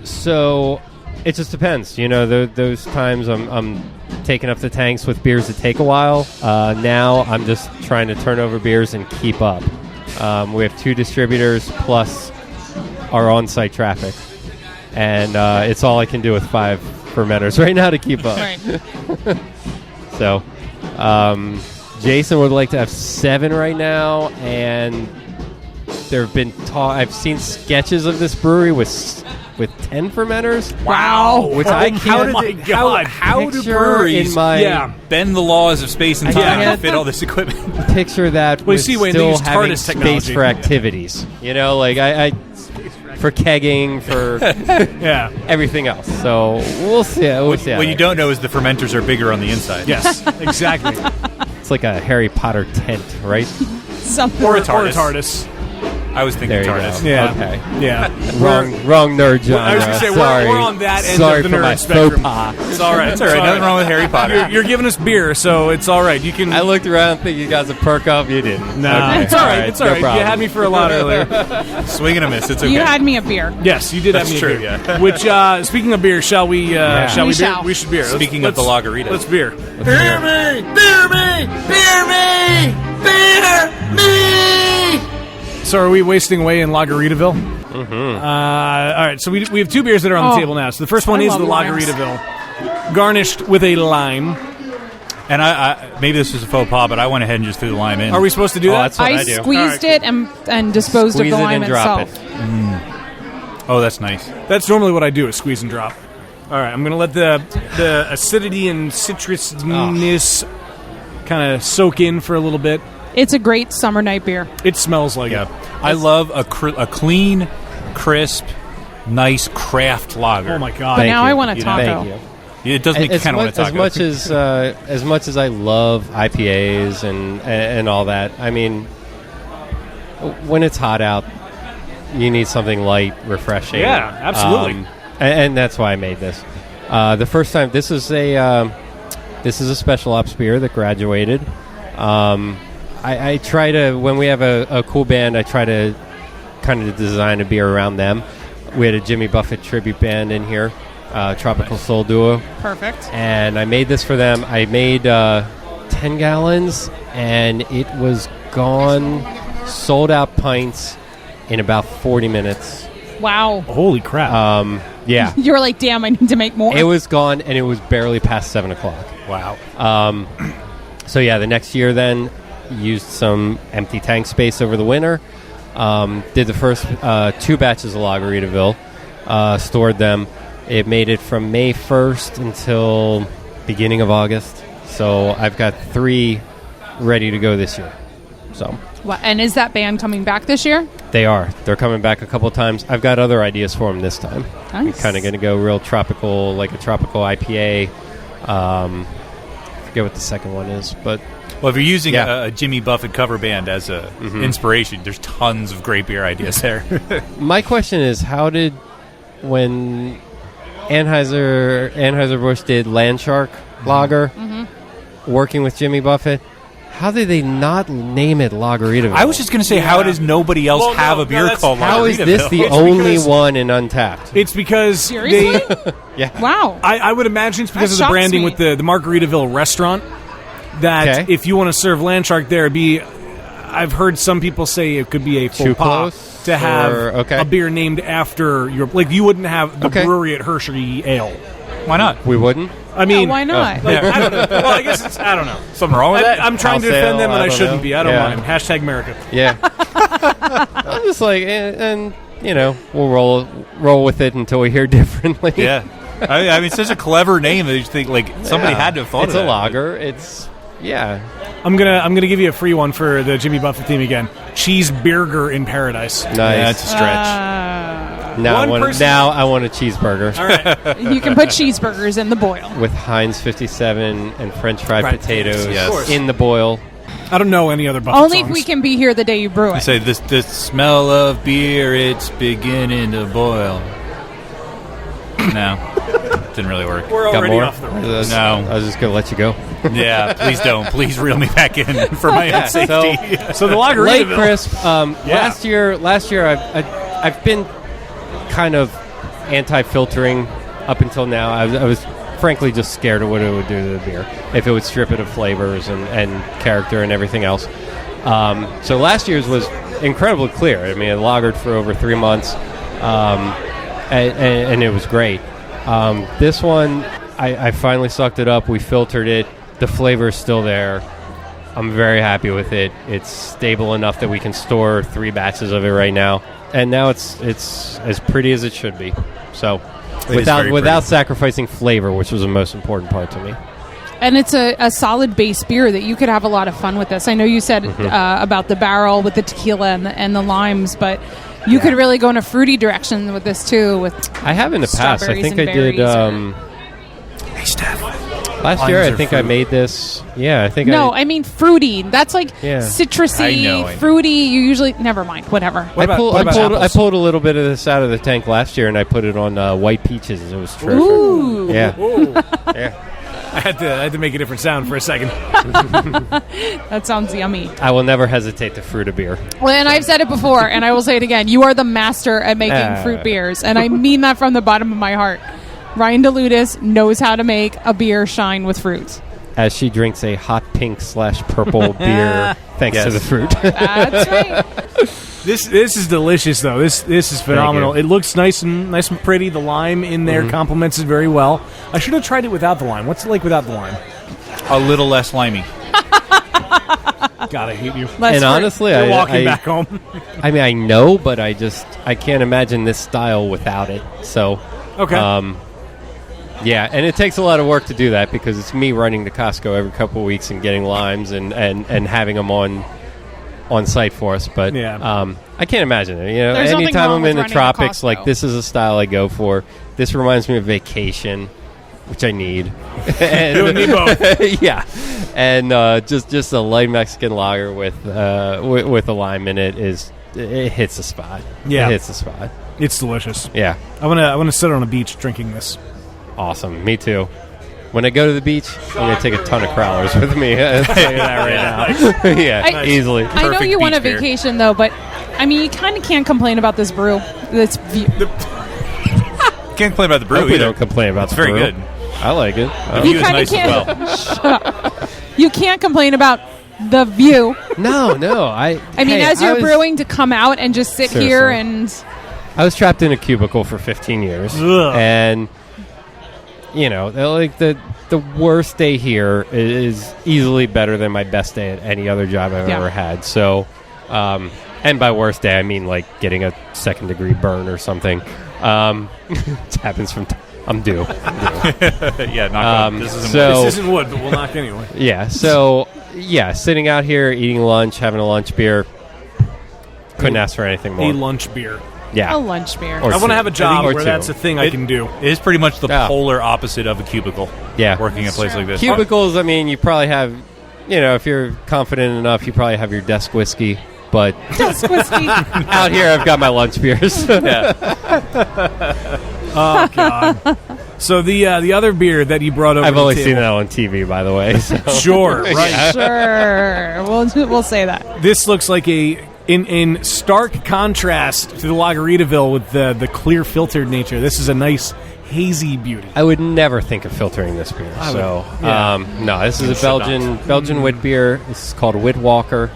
So it just depends. You know, those times I'm taking up the tanks with beers that take a while. Now I'm just trying to turn over beers and keep up. We have 2 distributors plus our on-site traffic. And it's all I can do with 5 fermenters right now to keep up. Right. So, Jason would like to have 7 right now, and there have been I've seen sketches of this brewery with 10 fermenters. Wow. Which I can't. How do picture breweries in my bend the laws of space and time can't- to fit all this equipment? picture that Well, you with see, Wayne, they still use having TARDIS space technology. for activities. You know, like I for kegging, for Yeah. everything else. So we'll see. We'll see. how What you it- don't know is the fermenters are bigger on the inside. Yes, exactly. It's like a Harry Potter tent, right? Something. Or a Or a TARDIS. TARDIS. I was thinking There you TARDIS. go. Yeah. Okay. Yeah. Wrong nerd genre. I was going to say, Sorry. we're on that end Sorry of the for nerd my spectrum. faux pas. It's all right. It's all right. Nothing wrong with Harry Potter. You're giving us beer, so it's all right. You can. I looked around thinking you guys would perk up. You didn't. No, Okay. it's all right. It's all no right. You problem. had me for a lot earlier. Swing and a miss. It's okay. You had me a beer. Yes, you did That's have me true, a beer. yeah. Which, speaking of beer, shall we? Shall we? We shall. We should beer. Speaking of the Lagerita. let's beer. Beer me! Beer me! Beer me! Beer me! So, are we wasting away in Lageritaville? Mm-hmm. All right. So we have 2 beers that are on the Oh. table now. So the first one I is love the limes. Lageritaville, garnished with a lime. And I maybe this was a faux pas, but I went ahead and just threw the lime in. Are we supposed to do Oh, that? that's what I do. squeezed it and disposed Squeeze of the it lime and drop itself. it. Oh, that's nice. That's normally what I do, is squeeze and drop. All right, I'm going to let the acidity and citrusness kind of soak in for a little bit. It's a great summer night beer. It smells like Yeah. it. I love a clean, crisp, nice craft lager. Oh, my God. But Thank now you. I want a You know, taco. Thank you. It does make you kind of want to talk As much as I love IPAs and all that, I mean, when it's hot out, you need something light, refreshing. Yeah, absolutely. And that's why I made this. The first time, this is a special ops beer that graduated. I try to, when we have a cool band, I try to kind of design a beer around them. We had a Jimmy Buffett tribute band in here, Tropical Soul Duo. Perfect. And I made this for them. I made 10 gallons, and it was gone, sold out pints in about 40 minutes. Wow. Holy crap. Yeah. You were like, damn, I need to make more. It was gone, and it was barely past 7 o'clock. Wow. So, yeah, the next year then, used some empty tank space over the winter. Did the first 2 batches of Lageritaville, stored them. It made it from May 1st until beginning of August. So I've got 3 ready to go this year. So. And is that band coming back this year? They are. They're coming back a couple of times. I've got other ideas for them this time. Nice. I'm kind of going to go real tropical, like a tropical IPA. I forget what the second one is, but... Well, if you're using a Jimmy Buffett cover band as a inspiration, there's tons of great beer ideas there. My question is, when Anheuser-Busch did Landshark Lager, working with Jimmy Buffett, how did they not name it Lageritaville? I was just going to say, how does nobody else have a beer called Lageritaville? How is this the only one in Untapped? It's because Seriously? Yeah. Wow. I would imagine it's because That of the shocks branding me. with the Margaritaville restaurant. That if you want to serve Landshark there, I've heard some people say it could be a faux Too pas close? to have Okay. a beer named after your... Like, you wouldn't have the brewery at Hershey Ale. Why not? We wouldn't? I mean... why not? Like, I don't know. Well, I guess it's... I don't know. Something wrong with that? I'm trying to defend them, and I shouldn't be. I don't Yeah. mind. Hashtag America. Yeah. I'm just like, and you know, we'll roll with it until we hear differently. Yeah. I mean, it's such a clever name that you think, like, somebody had to have thought it's of a that. lager. It's... Yeah. I'm gonna give you a free one for the Jimmy Buffett theme again. Cheeseburger in Paradise. Nice. Yeah, it's a stretch. Now One person- I want a cheeseburger. All right. You can put cheeseburgers in the boil. With Heinz 57 and French fried potatoes yes. Of course. in the boil. I don't know any other Buffett Only songs. if we can be here the day you brew You it. say, the smell of beer, it's beginning to boil. No. Didn't really work. We're Got already more? off the rails. No. I was just going to let you go. Yeah, please don't. Please reel me back in for my own safety. So the Late Lageritaville. crisp. Last year I've been kind of anti-filtering up until now. I was frankly just scared of what it would do to the beer if it would strip it of flavors and character and everything else. So last year's was incredibly clear. I mean, it lagered for over 3 months, and it was great. This one, I finally sucked it up. We filtered it. The flavor is still there. I'm very happy with it. It's stable enough that we can store 3 batches of it right now. And now it's as pretty as it should be. So without sacrificing flavor, which was the most important part to me. And it's a solid base beer that you could have a lot of fun with this. I know you said about the barrel with the tequila and the limes, but you could really go in a fruity direction with this too. I have in the past. I think I did. Hey, Steph. Last year, I think I made this. Yeah, I think. I mean fruity. That's like citrusy, I know. fruity. You usually never mind. Whatever. I pulled a little bit of this out of the tank last year, and I put it on white peaches. It was terrific. Ooh. Yeah. Yeah. I had to make a different sound for a second. That sounds yummy. I will never hesitate to fruit a beer. Well, and I've said it before, and I will say it again. You are the master at making fruit beers, and I mean that from the bottom of my heart. Ryan DeLutis knows how to make a beer shine with fruit. As she drinks a hot pink / purple beer, thanks to the fruit. That's right. This is delicious though. This is phenomenal. It looks nice and pretty. The lime in there complements it very well. I should have tried it without the lime. What's it like without the lime? A little less limey. God, I hate you. Less And fruit. honestly, You're walking back home. I mean, I know, but I can't imagine this style without it. So, Okay. yeah, and it takes a lot of work to do that because it's me running to Costco every couple of weeks and getting limes and having them on site for us. But I can't imagine it. You know, There's nothing anytime wrong I'm with in the running to tropics, Costco. like this is a style I go for. This reminds me of vacation, which I need. And, You and me both. yeah, and just a light Mexican lager with a lime in it it hits the spot. Yeah. It hits the spot. It's delicious. Yeah, I want to sit on a beach drinking this. awesome. Me too. When I go to the beach, I'm going to take a ton of crowlers with me. I'll tell you that right now. Yeah, easily. I know Perfect you want a beach beer. vacation though, but I mean, you kind of can't complain about this brew. This view. Can't complain about the I brew hope we either. don't complain about It's the very brew. good. I like it. The view is kinda nice as can't- well. Shut up. You can't complain about the view. No. I mean, as you're brewing, to come out and just sit here and I was trapped in a cubicle for 15 years, Ugh. and you know, like the worst day here is easily better than my best day at any other job I've ever had. So, and by worst day, I mean like getting a 2nd-degree burn or something. It happens from. I'm due. Yeah, knock on. This isn't so- This isn't wood, but we'll knock anyway. Yeah. So, yeah, sitting out here, eating lunch, having a lunch beer. Couldn't ask for anything more. A lunch beer. Yeah. A lunch beer. Or I want to have a job or where two. that's a thing I can do. It is pretty much the Yeah. polar opposite of a cubicle. Yeah. Working in a place like this. Cubicles, I mean, you probably have, if you're confident enough, you probably have your desk whiskey. But Desk whiskey. out here, I've got my lunch beers. Yeah. Oh, God. So the other beer that you brought over I've to the only table- seen that on TV, by the way. So. Sure, right. Sure. We'll say that. This looks like in stark contrast to the Lageritaville with the clear filtered nature. This is a nice hazy beauty. I would never think of filtering this beer. No, this is a Belgian wit beer. This is called Wit Walker.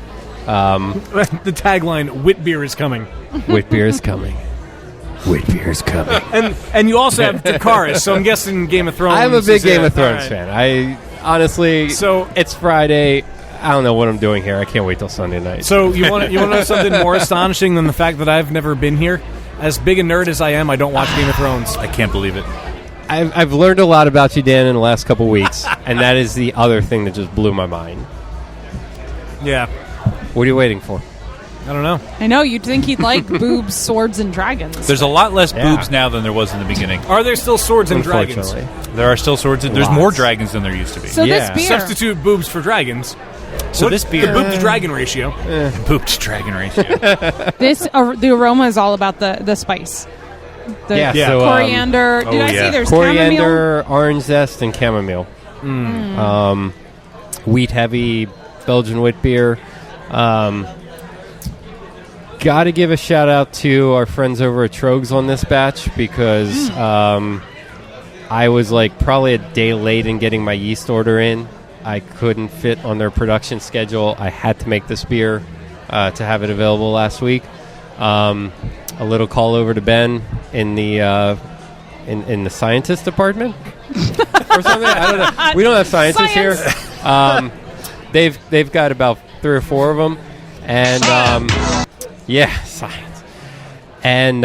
The tagline, "Wit beer is coming." Wit beer is coming. Wit beer is coming. And you also have Dracarys, so I'm guessing Game of Thrones. I'm a big is Game it. of Thrones All right. fan. I honestly, So- it's Friday. I don't know what I'm doing here. I can't wait till Sunday night. So you want to know something more astonishing than the fact that I've never been here? As big a nerd as I am, I don't watch Game of Thrones. I can't believe it. I've learned a lot about you, Dan, in the last couple weeks, and that is the other thing that just blew my mind. Yeah, What are you waiting for? I don't know. I know you'd think he'd like boobs, swords, and dragons. There's a lot less Yeah. boobs now than there was in the beginning. Are there still swords and dragons? Unfortunately. There are still swords. There's Lots. more dragons than there used to be. so Yeah. this beer. Substitute boobs for dragons. So this beer, the boob to dragon ratio. boob to dragon ratio. The aroma is all about the spice. The Yeah, so, coriander. Did I yeah. see there's chamomile? Coriander, orange zest, and chamomile. Wheat heavy Belgian wit beer. Got to give a shout out to our friends over at Trogs on this batch because I was like probably a day late in getting my yeast order in. I couldn't fit on their production schedule. I had to make this beer to have it available last week. A little call over to Ben in the in the scientist department or something. I don't know. We don't have scientists here. They've got about 3 or 4 of them, and yeah, science. And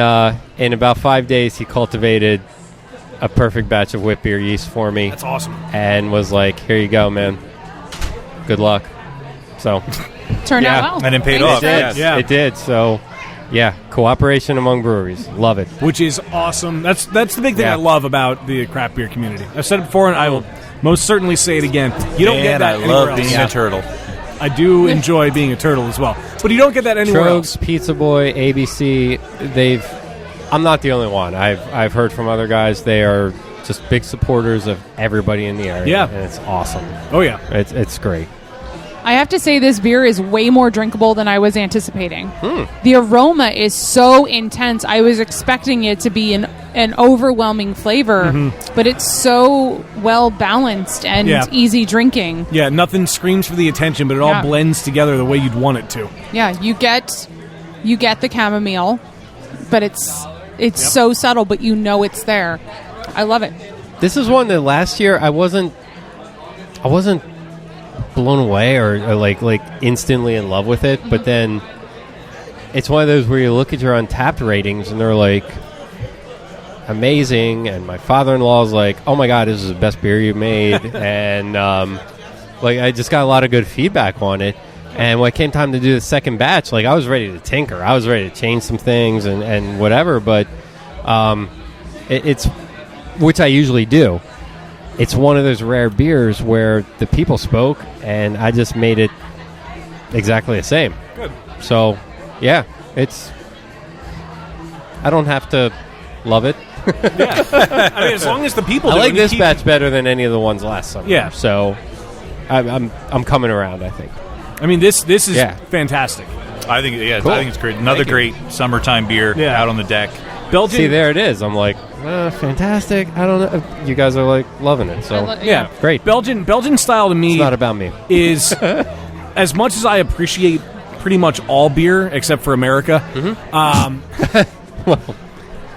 in about 5 days, he cultivated a perfect batch of wit beer yeast for me. That's awesome. And was like, "Here you go, man. Good luck." So Turned Yeah. out well. And it paid Thanks, off. Fred. Yeah. it did. So yeah, cooperation among breweries. Love it. Which is awesome. That's the big thing Yeah. I love about the craft beer community. I've said it before, and I will most certainly say it again. You don't get And that I anywhere love else. being a turtle. I do enjoy being a turtle as well, but you don't get that anywhere else. Trogs, Pizza Boy, ABC. I'm not the only one. I've heard from other guys. They are just big supporters of everybody in the area. Yeah. And it's awesome. Oh yeah, It's great. I have to say this beer is way more drinkable than I was anticipating. The aroma is so intense. I was expecting it to be an overwhelming flavor, but it's so well balanced and Yeah. easy drinking. yeah. Nothing screams for the attention, but it all Yeah. blends together the way you'd want it to. Yeah, you get the chamomile, but it's so subtle, but you know it's there. I love it. This is one that last year I wasn't blown away or like instantly in love with it, but then it's one of those where you look at your Untapped ratings and they're like amazing, and my father-in-law's like, "Oh my god, this is the best beer you made," and like I just got a lot of good feedback on it. And when it came time to do the second batch, like I was ready to tinker, I was ready to change some things and whatever, but it's which I usually do. It's one of those rare beers where the people spoke, and I just made it exactly the same. Good. So, yeah, I don't have to love it. I mean, as long as the people. I do, like and you this keep- batch better than any of the ones last summer. Yeah. So, I'm coming around, I think. I mean, this is Yeah. fantastic. I think Cool. I think it's great. Another great summertime beer Yeah. out on the deck. Belgian. See, there it is. I'm like, fantastic. I don't know. You guys are like loving it. So, Yeah, great. Belgian style to me It's not about me. is as much as I appreciate pretty much all beer except for America.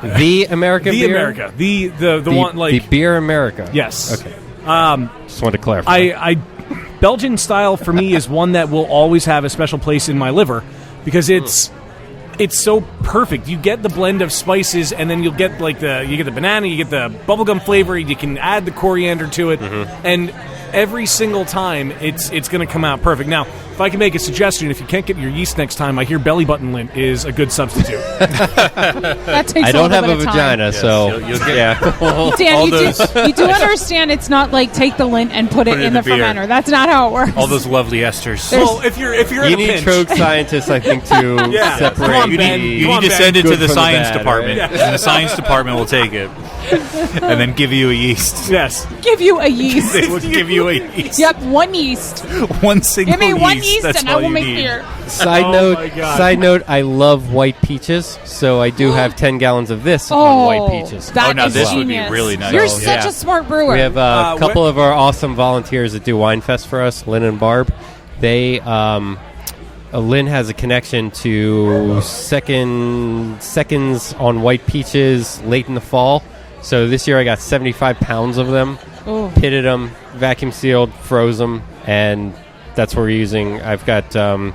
The American The beer? America, the one like the beer America. yes. Okay. Just wanted to clarify. I Belgian style for me is one that will always have a special place in my liver because it's so perfect. You get the blend of spices, and then you'll get you get the banana, you get the bubblegum flavor. You can add the coriander to it, and every single time it's going to come out perfect. Now, if I can make a suggestion, if you can't get your yeast next time, I hear belly button lint is a good substitute. That takes I don't a little have a bit of time. vagina, so You'll get yeah. Dan, all you those- do understand it's not like take the lint and put it in the beer. fermenter. That's not how it works. all those lovely esters. Well, if you're You in a need pinch, Trogue scientists, I think, to Yeah. separate. Come on, you Ben. need, Come you on, need to Ben. send it to Good the from the science bad, department, right? and the science department will take it, and then give you a yeast. yes, Give you a yeast. They will give you a yeast. Yep, one yeast. One single Give me yeast. one yeast That's and I all will you make need. beer. Side Oh my God. Side note. I love white peaches, so I do have 10 gallons of this on white peaches. That now is this would be genius. really nice. You're So, such yeah. a smart brewer. We have a Uh, couple of our awesome volunteers that do Wine Fest for us, Lynn and Barb. They, Lynn has a connection to seconds on white peaches late in the fall. So this year I got 75 pounds of them, Ooh. pitted them, vacuum sealed, froze them, and that's what we're using. I've got some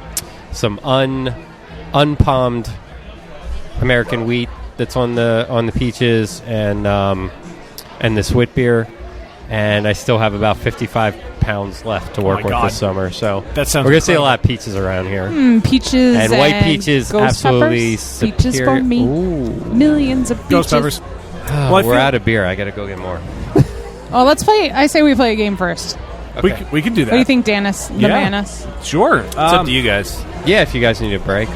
unpalmed American wheat that's on the peaches, and this wheat beer, and I still have about 55 pounds left to work my with God. this summer. So That sounds we're gonna see a incredible. lot of peaches around here, Peaches and white peaches ghost absolutely peppers. Peaches superior. for me. Ooh. Millions of peaches. ghost peppers. Oh, I we're feel- out of beer. I got to go get more. Oh, let's play. I say we play a game first. We could do that. What do you think, Danis? The Yeah. Manis? Sure. It's up to you guys. Yeah, if you guys need a break.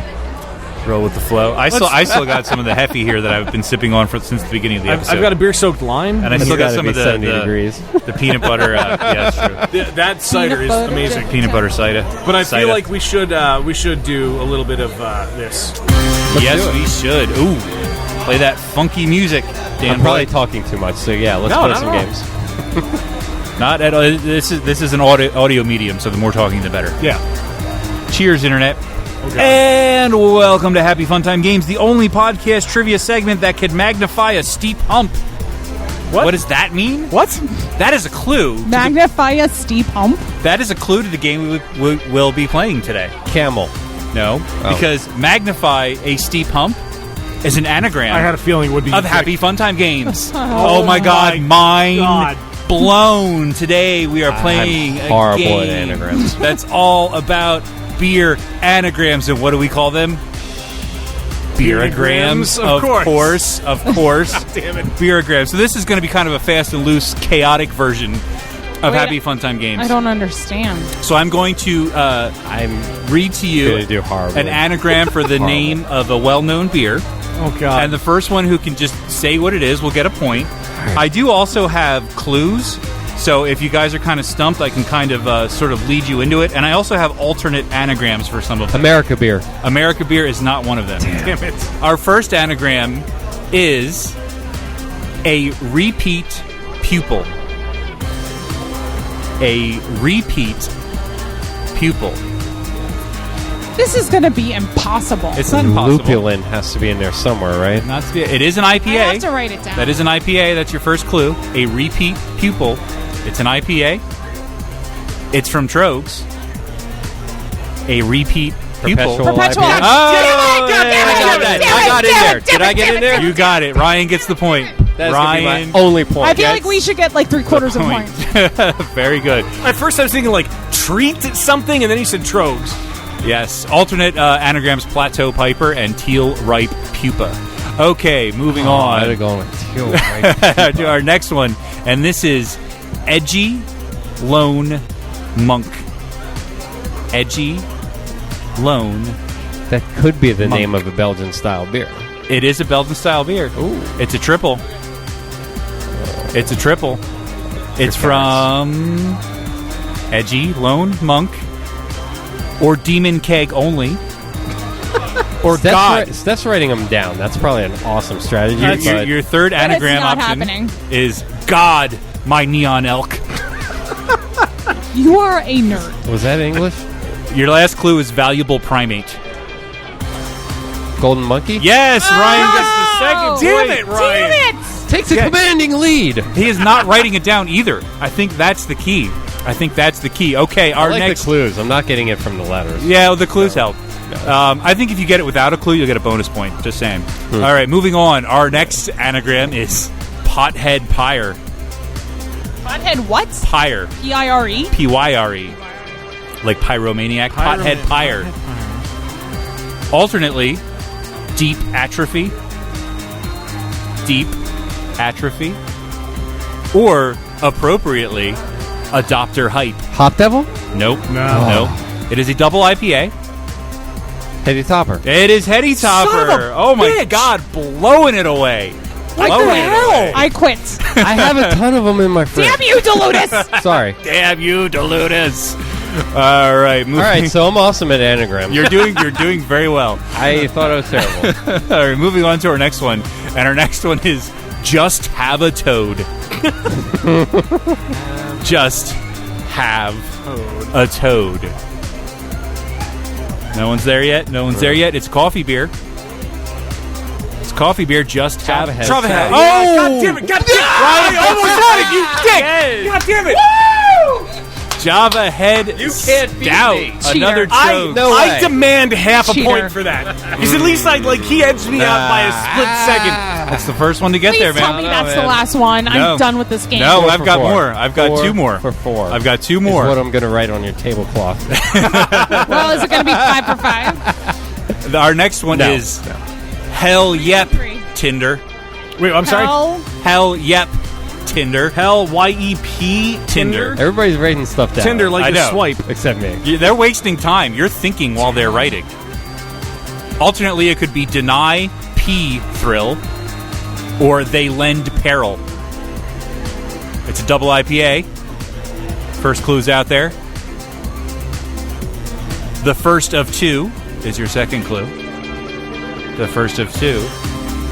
Roll with the flow. I still got some of the Heffy here that I've been sipping on since the beginning of the episode. I've got a beer-soaked lime. and I It's still got gotta some be of the 70 degrees. the peanut butter. Yeah, that's true. That cider is butter amazing. jam. Peanut butter cider. But I Cider. feel like we should do a little bit of this. Yes, we should. Ooh, play that funky music. Dan I'm probably Boyd. talking too much, so yeah, let's No, play not some at all. games. Not at all. This is an audio medium, so the more talking, the better. Yeah. Cheers, Internet. Okay. And welcome to Happy Fun Time Games, the only podcast trivia segment that could magnify a steep hump. What does that mean? What? That is a clue. Magnify a steep hump. That is a clue to the game we will be playing today. Camel. No, because magnify a steep hump is an anagram I had a feeling it would be of Happy Fun Time Games. Oh my God, mind God. blown. Today we are playing I'm a horrible game at anagrams. that's all about beer anagrams. And what do we call them? Beeragrams. Of course. Of course. Damn it. Beeragrams. So this is going to be kind of a fast and loose, chaotic version of Wait, Happy Fun Time Games. I don't understand. So I'm going to read to you Gonna do horribly. an anagram for the name of a well-known beer. Oh God. And the first one who can just say what it is will get a point. I do also have clues, so if you guys are kind of stumped, I can kind of sort of lead you into it. And I also have alternate anagrams for some of them. America beer. America beer is not one of them. Damn it. Our first anagram is a repeat pupil. A repeat pupil. This is going to be impossible. It's not impossible. Lupulin has to be in there somewhere, right? Not to be, it is an IPA. I have to write it down. That is an IPA. That's your first clue. A repeat pupil. It's an IPA. It's from Trogues. A repeat pupil. Perpetual. IPA. Oh, Damn it, yeah, I got in there. Did I get in there? you got it. Ryan gets the point. That's Ryan. gonna be my only point. I feel like we should get like 3/4 of a point. Very good. At first I was thinking like treat something, and then he said trogues. Yes. Alternate anagrams: Plateau Piper and Teal Ripe Pupa. Okay, moving on. I go with teal, right? To our next one, and this is Edgy Lone Monk. Edgy Lone. That could be the Monk. name of a Belgian style beer. It is a Belgian style beer. Ooh. It's a triple. It's a triple. It's from Edgy Lone Monk or Demon Keg only. Or God. Steph's writing them down. That's probably an awesome strategy. Your third But it's anagram not option happening. is God, my neon elk. You are a nerd. Was that English? Your last clue is valuable primate. Golden Monkey? Yes, Ryan gets the second Damn point. it, Ryan. Damn it! Takes a commanding lead. He is not writing it down either. I think that's the key. Okay, I our like next the clues. I'm not getting it from the letters. Yeah, well, the clues help. I think if you get it without a clue, you'll get a bonus point. Just saying. All right, moving on. Our next anagram is Pothead Pyre. Pothead what? Pyre. P-I-R-E? P-Y-R-E. Like pyromaniac. Pothead pyre. Alternately, deep atrophy. Deep atrophy. Or, appropriately, adopter hype. Hop Devil? Nope. No. It is a double IPA. Heady Topper. It is Heady Topper. Son of a Oh my bitch. God, blowing it away. What Blowing the it hell? away. I quit. I have a ton of them in my fridge. Damn you, DeLutis! Sorry. Damn you, DeLutis. All right, moving. All right, so I'm awesome at anagram. You're doing very well. I thought I was terrible. All right, moving on to our next one, and our next one is Just Have a Toad. Just have a toad. No one's there yet. It's coffee beer. It's coffee beer. Just have Head. Java Head. Oh, God damn it! God damn it! I almost had it, you dick! Yes. God damn it! Java Head. You can't beat Stout. me. Another Cheater. toad. No I way. demand half a Cheater. point for that. Because at least he edged me out by a split second. That's the first one to get Please there, tell man. me I don't know, that's the man. last one. No. I'm done with this game. No, 4 I've for got 4. more. I've got 2 more. For 4. I've got 2 Is more. what I'm going to write on your tablecloth. Well, is it going to be 5 for 5? Our next one No. is Hell Yep 3. Tinder. Wait, I'm sorry? Hell Yep Tinder. Hell, Y-E-P, Tinder? Everybody's writing stuff down. Tinder like I a know. swipe. Except me. They're wasting time. You're thinking while they're writing. Alternately, it could be Deny P Thrill or They Lend Peril. It's a double IPA. First clue's out there. The first of 2 is your second clue. The first of 2.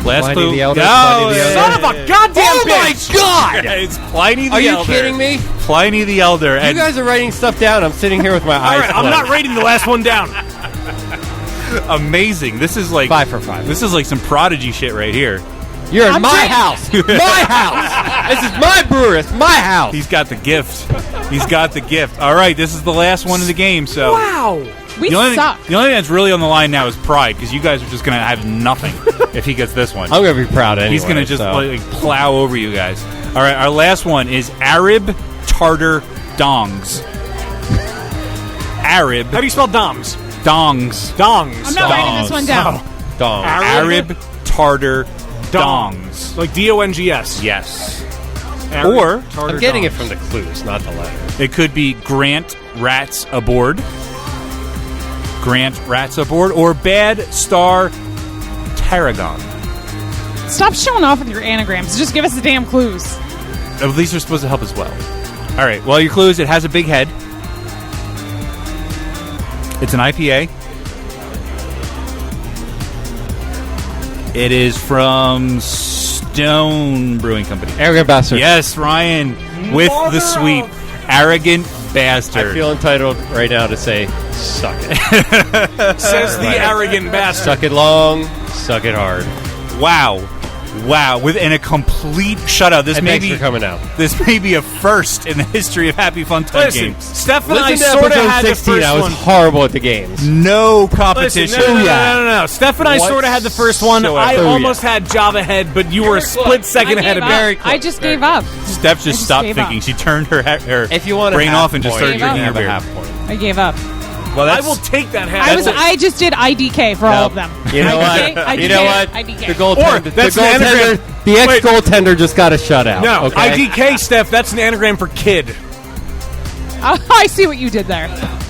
Last Pliny clue. the Elder, No, Pliny the Elder. Son of a goddamn Oh my bitch! God! It's Pliny the Are you Elder. kidding me? Pliny the Elder. You And guys are writing stuff down. I'm sitting here with my All eyes right, I'm closed. not writing the last one down. amazing. This is like 5 for 5. This is like some Prodigy shit right here. You're in I'm my saying- house. My house. This is my brewery. It's my house. He's got the gift. He's got the gift. All right, this is the last one of the game. So Wow. We the only suck. thing that's really on the line now is pride, because you guys are just gonna have nothing if he gets this one. I'm going to be proud anyway. He's gonna just so. like plow over you guys. All right, our last one is Arab Tartar Dongs. Arab How do you spell DOMs? Dongs. Dongs. I'm not writing this one down. Dong. Arab Tartar Dongs. Like D-O-N-G-S. Yes. Arab Or Tartar I'm getting it dongs. from the clues, not the letter. it could be Grant Rats Aboard. Grant Rats Aboard, or Bad Star Tarragon. Stop showing off with your anagrams. Just give us the damn clues. Oh, these are supposed to help as well. All right. Well, your clues: it has a big head. It's an IPA. It is from Stone Brewing Company. Arrogant bastard. Yes, Ryan, with the sweep. Arrogant bastard. I feel entitled right now to say, suck it. Says the arrogant bastard. Suck it long, suck it hard. Wow. Within a complete shutout. This And may thanks be for coming out. This may be a first in the history of Happy Fun Time Listen, games. Steph and I Listen to sort of episode had the 16. first I was one. horrible at the games. No Listen, competition. no. Steph and I sort of had the first one. I Whatsoever. almost had Java Head, but you were a split second I ahead gave of up. me. I just gave up. Steph just stopped gave thinking. up. She turned her If you want a brain half off and just point, started Gave up. drinking her have a beer. half point. I gave up. Well, I that's, will take that half. I just did IDK for all of them. You know IDK, what? IDK, You know what? IDK. The goaltender. that's an anagram. The ex-goaltender just got a shutout. No, okay? IDK, Steph, that's an anagram for kid. I see what you did there.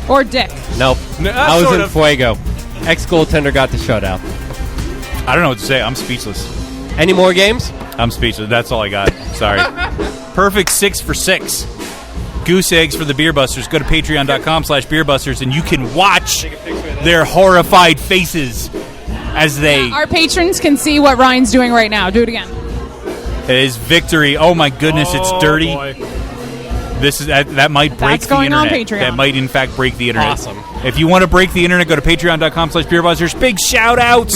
Or dick. Nope. No, I was sort in of. Fuego. Ex-goaltender got the shutout. I don't know what to say. I'm speechless. Any more games? I'm speechless. That's all I got. Sorry. Perfect 6 for 6. Goose eggs for the Beer Busters. Go to patreon.com/beerbusters and you can watch their horrified faces as they. Our patrons can see what Ryan's doing right now. Do it again. It is victory. Oh my goodness, it's dirty. Boy. This is that might break That's the going on internet. Patreon. That might in fact break the internet. Awesome. If you want to break the internet, go to patreon.com/beerbusters. Big shout out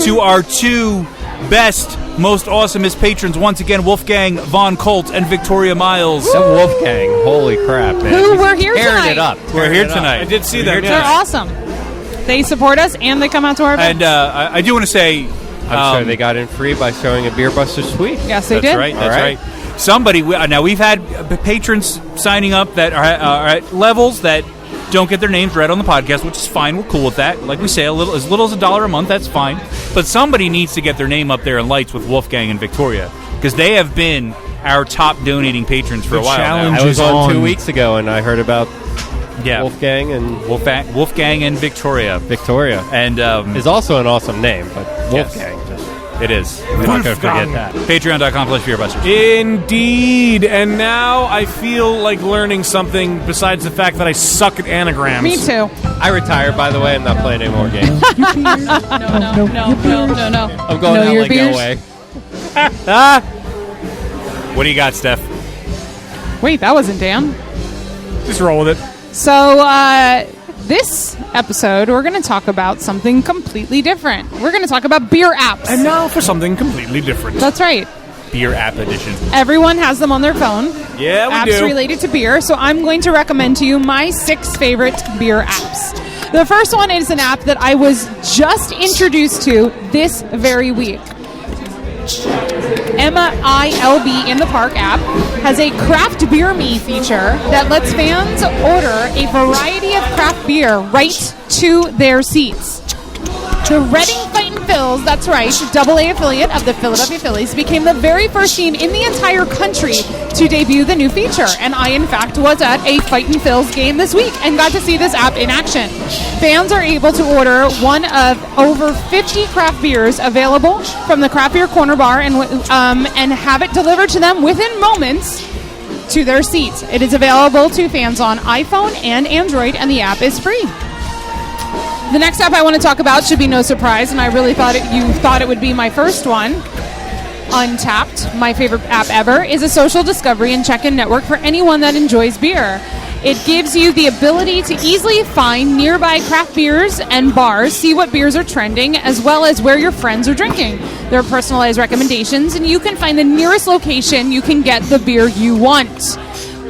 to our 2 best, most awesomest patrons. Once again, Wolfgang Von Colt and Victoria Miles. The Wolfgang. Holy crap, man. Who He's were here tearing tonight. it up. We're here tonight. I did see We're them, here yeah. They're tonight. awesome. They support us and they come out to our events. And I do want to say, I'm sure they got in free by showing a Beer Buster suite. Yes, they that's did. right. That's All right. right. somebody. Now we've had patrons signing up that are at levels that don't get their names read on the podcast, which is fine. We're cool with that. Like we say, as little as $1 a month, that's fine. But somebody needs to get their name up there in lights with Wolfgang and Victoria, because they have been our top donating patrons for a while now. I was on 2 weeks ago, and I heard about Wolfgang and Victoria. Victoria. And is also an awesome name, but Wolfgang it is. We're not going to forget that. Patreon.com/beerbusters. Indeed. And now I feel like learning something besides the fact that I suck at anagrams. Me too. I retired, by the way. I'm not playing any more games. No. I'm going out like no way. What do you got, Steph? Wait, that wasn't Dan. Just roll with it. So, this episode, we're going to talk about something completely different. We're going to talk about beer apps. And now for something completely different. That's right. Beer app edition. Everyone has them on their phone. Yeah, we apps do. related to beer. So I'm going to recommend to you my 6 favorite beer apps. The first one is an app that I was just introduced to this very week. MILB in the Park app has a craft beer me feature that lets fans order a variety of craft beer right to their seats. The Reading Fightin' Phils, that's right, AA affiliate of the Philadelphia Phillies, became the very first team in the entire country to debut the new feature. And I, in fact, was at a Fightin' Phils game this week and got to see this app in action. Fans are able to order one of over 50 craft beers available from the Craft Beer Corner Bar and have it delivered to them within moments to their seats. It is available to fans on iPhone and Android, and the app is free. The next app I want to talk about should be no surprise, and I really thought you thought it would be my first one. Untapped, my favorite app ever, is a social discovery and check-in network for anyone that enjoys beer. It gives you the ability to easily find nearby craft beers and bars, see what beers are trending, as well as where your friends are drinking. There are personalized recommendations, and you can find the nearest location you can get the beer you want.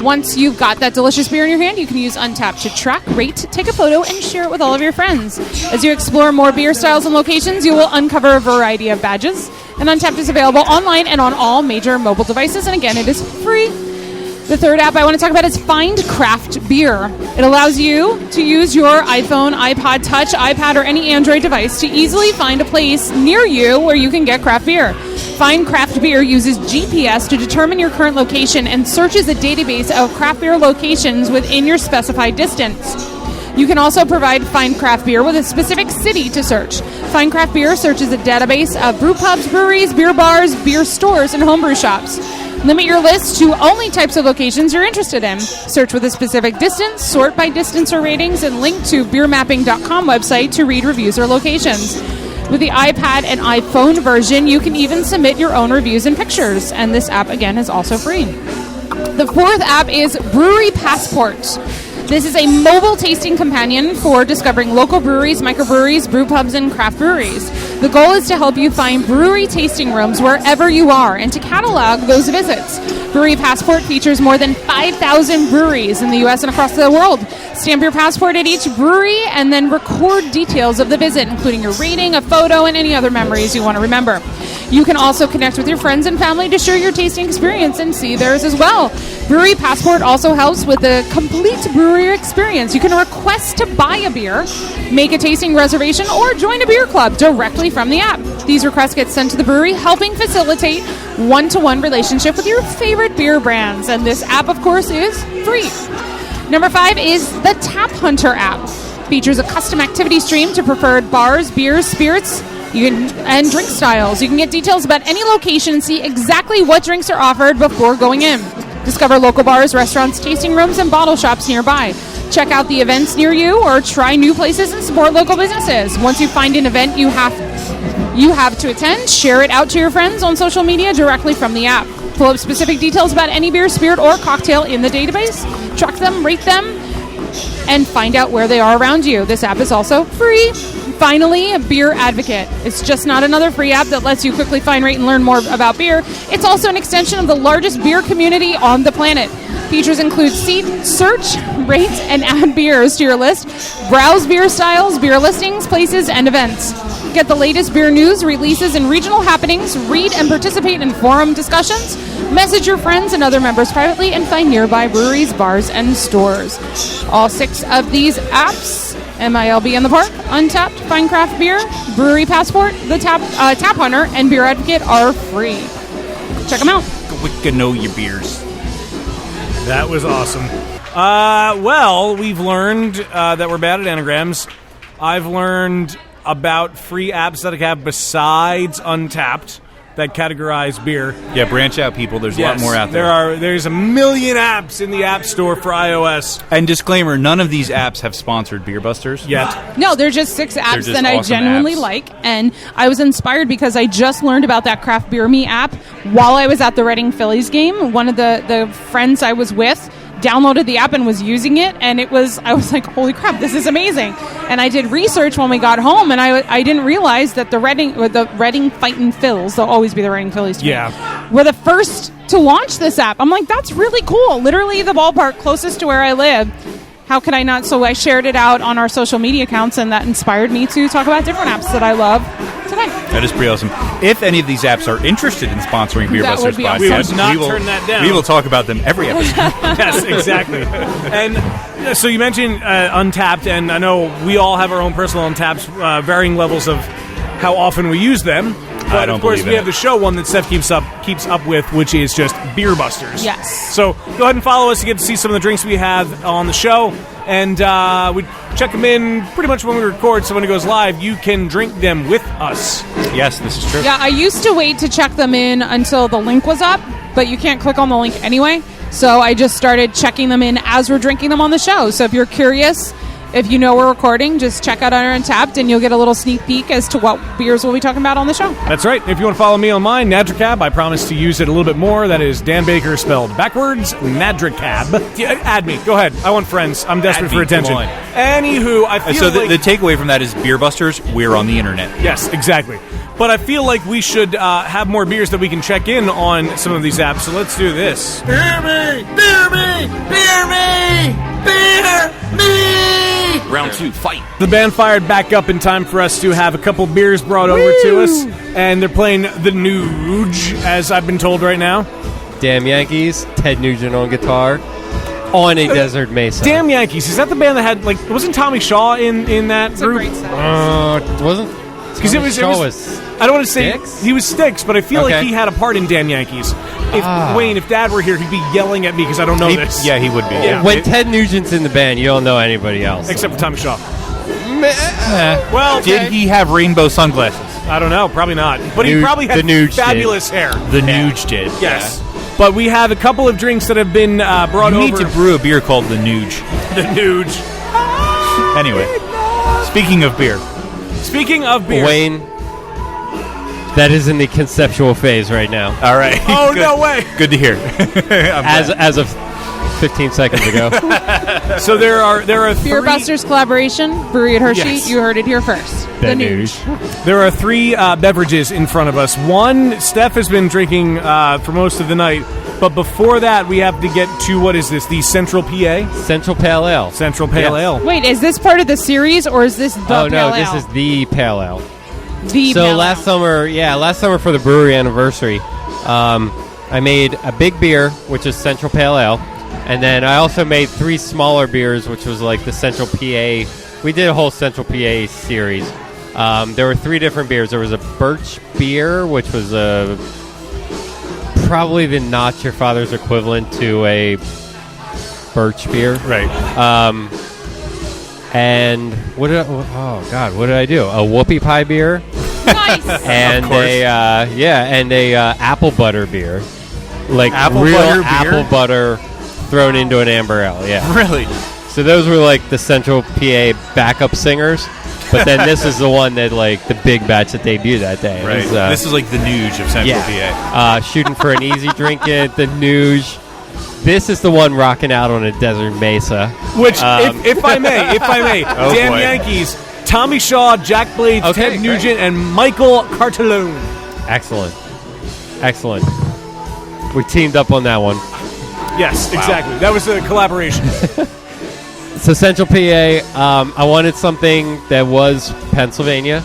Once you've got that delicious beer in your hand, you can use Untapped to track, rate, take a photo, and share it with all of your friends. As you explore more beer styles and locations, you will uncover a variety of badges. And Untapped is available online and on all major mobile devices, and again, it is free. The third app I want to talk about is Find Craft Beer. It allows you to use your iPhone, iPod Touch, iPad, or any Android device to easily find a place near you where you can get craft beer. Find Craft Beer uses GPS to determine your current location and searches a database of craft beer locations within your specified distance. You can also provide Find Craft Beer with a specific city to search. Find Craft Beer searches a database of brew pubs, breweries, beer bars, beer stores, and homebrew shops. Limit your list to only types of locations you're interested in. Search with a specific distance, sort by distance or ratings, and link to beermapping.com website to read reviews or locations. With the iPad and iPhone version, you can even submit your own reviews and pictures. And this app, again, is also free. The fourth app is Brewery Passport. This is a mobile tasting companion for discovering local breweries, microbreweries, brew pubs, and craft breweries. The goal is to help you find brewery tasting rooms wherever you are and to catalog those visits. Brewery Passport features more than 5,000 breweries in the U.S. and across the world. Stamp your passport at each brewery and then record details of the visit, including your rating, a photo, and any other memories you want to remember. You can also connect with your friends and family to share your tasting experience and see theirs as well. Brewery Passport also helps with the complete brewery experience. You can request to buy a beer, make a tasting reservation, or join a beer club directly from the app. These requests get sent to the brewery, helping facilitate one-to-one relationship with your favorite beer brands. And this app, of course, is free. Number 5 is the Tap Hunter app. Features a custom activity stream to preferred bars, beers, spirits, and drink styles. You can get details about any location and see exactly what drinks are offered before going in. Discover local bars, restaurants, tasting rooms, and bottle shops nearby. Check out the events near you or try new places and support local businesses. Once you find an event you have to attend, share it out to your friends on social media directly from the app. Pull up specific details about any beer, spirit, or cocktail in the database. Track them, rate them, and find out where they are around you. This app is also free. Finally, a Beer Advocate. It's just not another free app that lets you quickly find, rate, and learn more about beer. It's also an extension of the largest beer community on the planet. Features include search, rate, and add beers to your list, browse beer styles, beer listings, places, and events. Get the latest beer news, releases, and regional happenings. Read and participate in forum discussions. Message your friends and other members privately, and find nearby breweries, bars, and stores. All 6 of these apps, MILB in the Park, Untapped, Fine Craft Beer, Brewery Passport, the Tap Hunter, and Beer Advocate are free. Check them out. We can know your beers. That was awesome. Well, we've learned that we're bad at anagrams. I've learned about free apps that I have besides Untapped that categorize beer. Yeah, branch out, people. There's a lot more out there. There's a million apps in the App Store for iOS. And disclaimer, none of these apps have sponsored Beer Busters yet. No, they're just 6 apps just that I awesome genuinely apps. like. And I was inspired because I just learned about that Craft Beer Me app while I was at the Reading Phillies game. One of the friends I was with downloaded the app and was using it, and I was like, holy crap, this is amazing. And I did research when we got home, and I didn't realize that the Reading Fightin' Phils, they'll always be the Reading Phillies to me, were the first to launch this app. I'm like, that's really cool. Literally the ballpark closest to where I live. How could I not? So I shared it out on our social media accounts, and that inspired me to talk about different apps that I love today. That is pretty awesome. If any of these apps are interested in sponsoring Beer That Busters would be awesome. podcast, We would not turn that down. We will talk about them every episode. Yes, exactly. And so you mentioned Untapped, and I know we all have our own personal Untapped, varying levels of how often we use them. But don't of course, believe we in have it. the show one that Steph keeps up with, which is just Beer Busters. Yes. So go ahead and follow us to get to see some of the drinks we have on the show, and we check them in pretty much when we record. So when it goes live, you can drink them with us. Yes, this is true. Yeah, I used to wait to check them in until the link was up, but you can't click on the link anyway. So I just started checking them in as we're drinking them on the show. So if you're curious, if you know we're recording, just check out our Untapped, and you'll get a little sneak peek as to what beers we'll be talking about on the show. That's right. If you want to follow me on mine, Nadracab, I promise to use it a little bit more. That is Dan Baker spelled backwards, Nadracab. Yeah, add me. Go ahead. I want friends. I'm desperate Add for me. attention. Come on. Anywho, I feel So like... the takeaway from that is Beer Busters, we're on the internet. Yes, exactly. But I feel like we should have more beers that we can check in on some of these apps, so let's do this. Beer me! Beer me! Beer me! Beer me! Round 2, fight. The band fired back up in time for us to have a couple beers brought over to us, and they're playing the Nuge, as I've been told right now. Damn Yankees, Ted Nugent on guitar, on a desert mesa. Damn Yankees. Is that the band that had, like, wasn't Tommy Shaw in that It's a group? great set. Wasn't? Because it was, I don't want to say Styx? he was Styx, but I feel like Okay. he had a part in Damn Yankees. If Wayne, if Dad were here, he'd be yelling at me because I don't know this. Yeah, he would be. Yeah. When Ted Nugent's in the band, you don't know anybody else. Except for Tommy Shaw. Well, Did he have rainbow sunglasses? I don't know. Probably not. But he Nuge- probably had the Nuge fabulous hair. The Nuge did. Yes. But we have a couple of drinks that have been brought You need over. to brew a beer called the Nuge. The Nuge. Anyway, speaking of beer. Speaking of beer. Wayne, that is in the conceptual phase right now. All right. Oh, Good. no way. Good to hear. As of 15 seconds ago. So there are three. Beer Busters collaboration, Brewery at Hershey. Yes. You heard it here first. The Nuge. There are three beverages in front of us. One, Steph has been drinking for most of the night. But before that, we have to get to, what is this, the Central PA? Central Pale Ale. Central Pale Yes. Ale. Wait, is this part of the series, or is this the Oh, no, Pale this Ale? is the Pale Ale. The So Pale last Ale. summer for the brewery anniversary, I made a big beer, which is Central Pale Ale, and then I also made 3 smaller beers, which was like the Central PA. We did a whole Central PA series. There were 3 different beers. There was a birch beer, which was probably the not your father's equivalent to a birch beer. Right. And what did I do? A whoopie pie beer. Nice. And a apple butter beer, like Apple real butter beer? apple butter thrown into an amber ale. Yeah. Really? So those were like the Central PA backup singers, but then this is the one that like the big batch that debuted that day. It Right. was, This is like the Nuge of Central PA. shooting for an easy drink it, the Nuge. This is the one rocking out on a desert mesa. Which, if I may, Oh, Damn boy. Yankees, Tommy Shaw, Jack Blades, Okay, Ted great. Nugent, and Michael Cartellone. Excellent. We teamed up on that one. Yes, exactly. That was a collaboration. So Central PA, I wanted something that was Pennsylvania,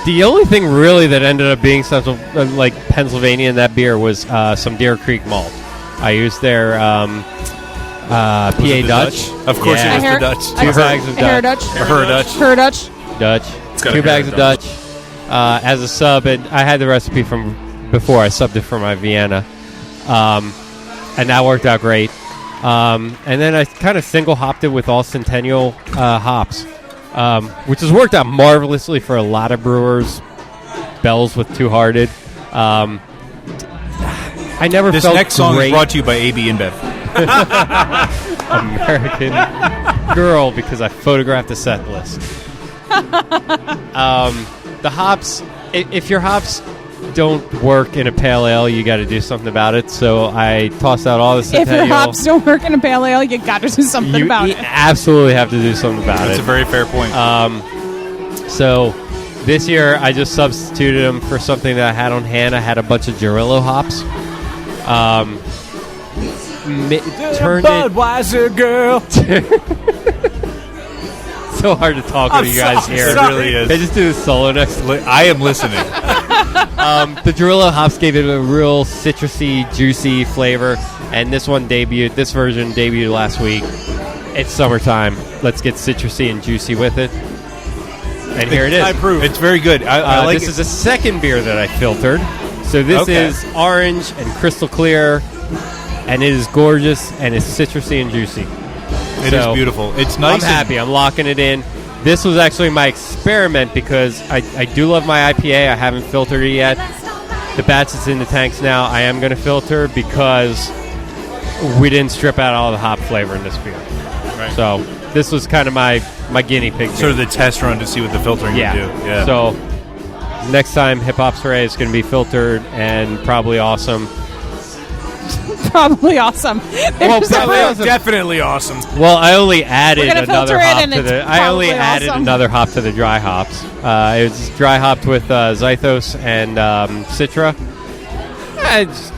The only thing really that ended up being something like Pennsylvania in that beer was some Deer Creek malt. I used their PA Dutch. Of course, Yeah. it was the Dutch. Two bags of Dutch. Her Dutch. Dutch. got 2 a bags of Dutch. Dutch as a sub, and I had the recipe from before. I subbed it for my Vienna, and that worked out great. And then I kind of single hopped it with all Centennial hops, which has worked out marvelously for a lot of brewers. Bells with Two Hearted. I never This felt next song great is brought to you by AB InBev. American Girl because I photographed the set list. The hops, if your hops don't work in a pale ale, you got to do something about it. So I tossed out all the If Centennial. your hops don't work in a pale ale, you got to do something about You it. absolutely have to do something about That's it. a very fair point. So this year I just substituted them for something that I had on hand. I had a bunch of Girillo hops. Turned it Budweiser girl. so hard to talk I'm with you guys sorry. here. It really is. They just do the solo next. I am listening. The Girillo hops gave it a real citrusy, juicy flavor, and this version debuted last week. It's summertime. Let's get citrusy and juicy with it. And here it is. I approve. It's very good. I like this it. is the second beer that I filtered. So this Okay. is orange and crystal clear, and it is gorgeous, and it's citrusy and juicy. It is beautiful. It's nice. I'm happy. I'm locking it in. This was actually my experiment because I do love my IPA. I haven't filtered it yet. The batch that's in the tanks now, I am going to filter because we didn't strip out all the hop flavor in this beer. Right. So this was kind of my guinea pig. Sort of the test run to see what the filtering would do. Yeah. So next time Hip Hop Soiree is going to be filtered and probably awesome. Probably awesome. Well, probably awesome. Definitely awesome. Well, I only added We're gonna another filter it hop and to it's the. I only probably added awesome. another hop to the dry hops. It was dry hopped with Zythos and Citra. I just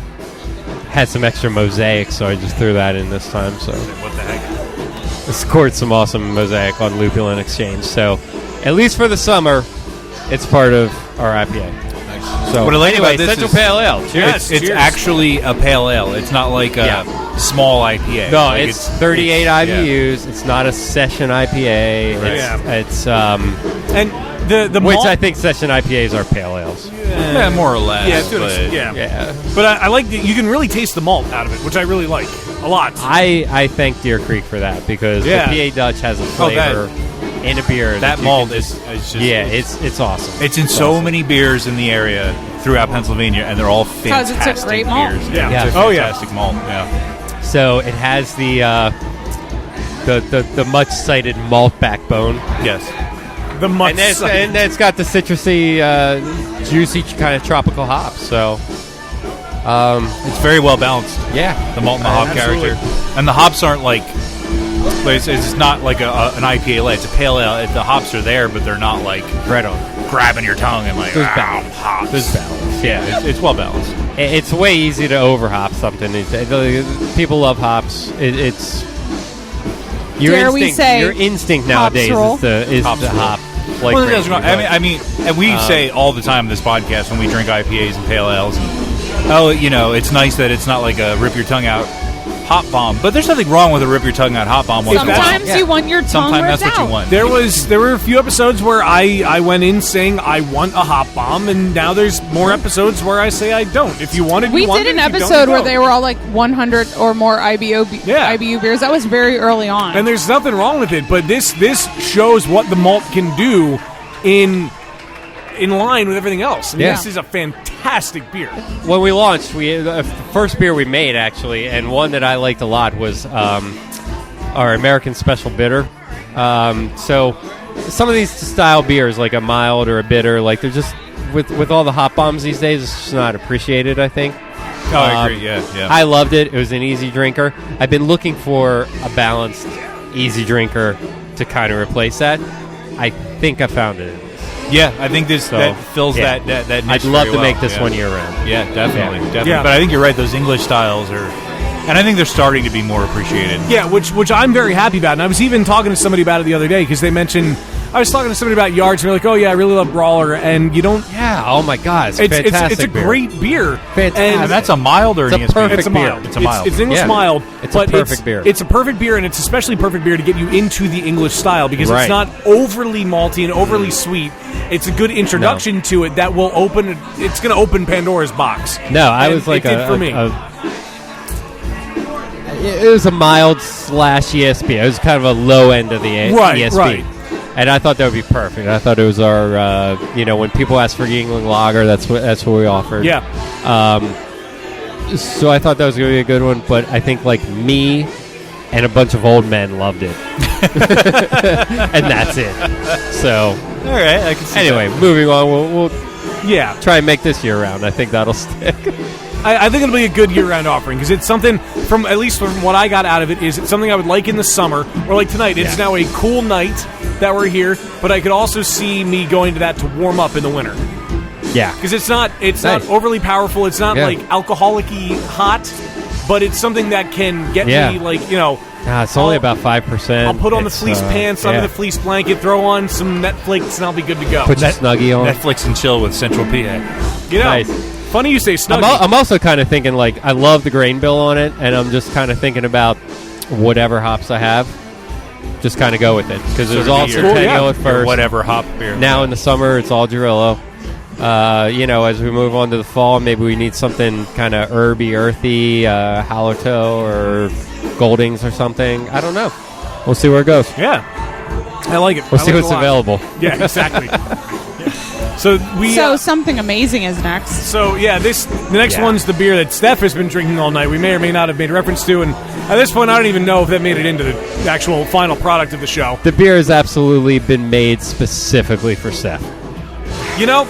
had some extra mosaic, so I just threw that in this time. So What the heck? I scored some awesome mosaic on Lupulin Exchange. So at least for the summer, it's part of our IPA. So What I like anyway, about this Central is- Pale Ale. Cheers. It's actually a pale ale. It's not like a small IPA. No, Like it's 38 IBUs. It's not a session IPA. Right. It's And the which malt, I think session IPAs are pale ales. Yeah, more or less. yeah, to an but- extent, yeah. Yeah. But I like that you can really taste the malt out of it, which I really like a lot. I thank Deer Creek for that because Yeah. the PA Dutch has a Oh, flavor in a beer. That you malt can is just it's awesome. It's in so awesome. many beers in the area throughout Pennsylvania, and they're all 'Cause it's a fantastic great malt. beers. Yeah. Yeah. It's a Oh, yeah. fantastic malt. Yeah. So it has the much cited malt backbone, Yes. The much and it's got the citrusy, juicy kind of tropical hops. So It's very well balanced. yeah, The malt and the hop Absolutely. character, and the hops aren't like. It's not like an IPA light. It's a pale ale. The hops are there, but they're not like right on. grabbing your tongue and like There's "Ow, balance. hops." There's balance. Yeah, it's well balanced. It's way easy to overhop something. People love hops. It's your Dare we instinct. say Your instinct hops nowadays roll? is Hops the roll. hop. Like Well, crazy, but- I mean, and we say all the time in this podcast when we drink IPAs and pale ales, and it's nice that it's not like a rip your tongue out hop bomb. But there's nothing wrong with a rip your tongue out hop bomb. once in a while. Sometimes you want your tongue Sometimes ripped that's what out. you want. There were a few episodes where I went in saying I want a hop bomb, and now there's more episodes where I say I don't. If you wanted, We you wanted did an it. If you don't, episode you where don't. they were all like 100 or more IBU beers. That was very early on. And there's nothing wrong with it, but this shows what the malt can do in line with everything else. I mean, Yeah. This is a fantastic beer. when we launched, the first beer we made actually, and one that I liked a lot was our American Special Bitter. So some of these style beers, like a mild or a bitter, like they're just with all the hop bombs these days, it's just not appreciated. I think. Oh, I agree. Yeah. I loved it. It was an easy drinker. I've been looking for a balanced, easy drinker to kind of replace that. I think I found it. Yeah, I think that fills yeah. that niche I'd love very to well. make this Yeah. one year round. Yeah, definitely, Yeah. definitely. Yeah. But I think you're right; those English styles are, and I think they're starting to be more appreciated. Yeah, which I'm very happy about. And I was even talking to somebody about it the other day because they mentioned I was talking to somebody about Yards, and they're like, "Oh yeah, I really love Brawler," and you don't. Yeah. Oh my God, it's fantastic. It's a beer. great beer. Fantastic. And that's a mild or It's an a ESB? perfect It's a beer. mild. It's a mild. It's English Yeah. mild. It's a but perfect beer. It's a perfect beer, and it's especially perfect beer to get you into the English style because Right. it's not overly malty and overly sweet. It's a good introduction to it that will open. It's going to open Pandora's box. No, I And was like it did for me. It was a mild / ESB. It was kind of a low end of the ESB. Right. And I thought that would be perfect. I thought it was our, when people ask for Yingling Lager, that's what we offered. Yeah. So I thought that was going to be a good one, but I think like me and a bunch of old men loved it. And that's it. So, All right, I can see anyway, moving on. We'll Yeah. try and make this year round. I think that'll stick. I think it'll be a good year-round offering because it's something at least from what I got out of it, is it's something I would like in the summer or like tonight. It's now a cool night that we're here, but I could also see me going to that to warm up in the winter Yeah. because it's not Nice. overly powerful. It's not Yeah. like alcoholic-y hot, but it's something that can get Yeah. me like It's only about 5%. I'll put on the It's, fleece pants under yeah. the fleece blanket, throw on some Netflix, and I'll be good to go. Put your Snuggie on. Netflix and chill with Central PA. Nice. Funny you say Snuggie. I'm also kind of thinking, like, I love the grain bill on it, and I'm just kind of thinking about whatever hops I have. Just kind of go with it. Because it was all Centennial at Or first. whatever hop beer. Now in the summer, it's all Girillo. As we move on to the fall, maybe we need something kind of herby, earthy, Hallertau or Goldings or something. I don't know. We'll see where it goes. Yeah. I like it. We'll I see like it what's a lot. available. Yeah, exactly. So we. So something amazing is next. So yeah, the next Yeah. one's the beer that Steph has been drinking all night. We may or may not have made reference to, and at this point, I don't even know if that made it into the actual final product of the show. The beer has absolutely been made specifically for Steph. You know,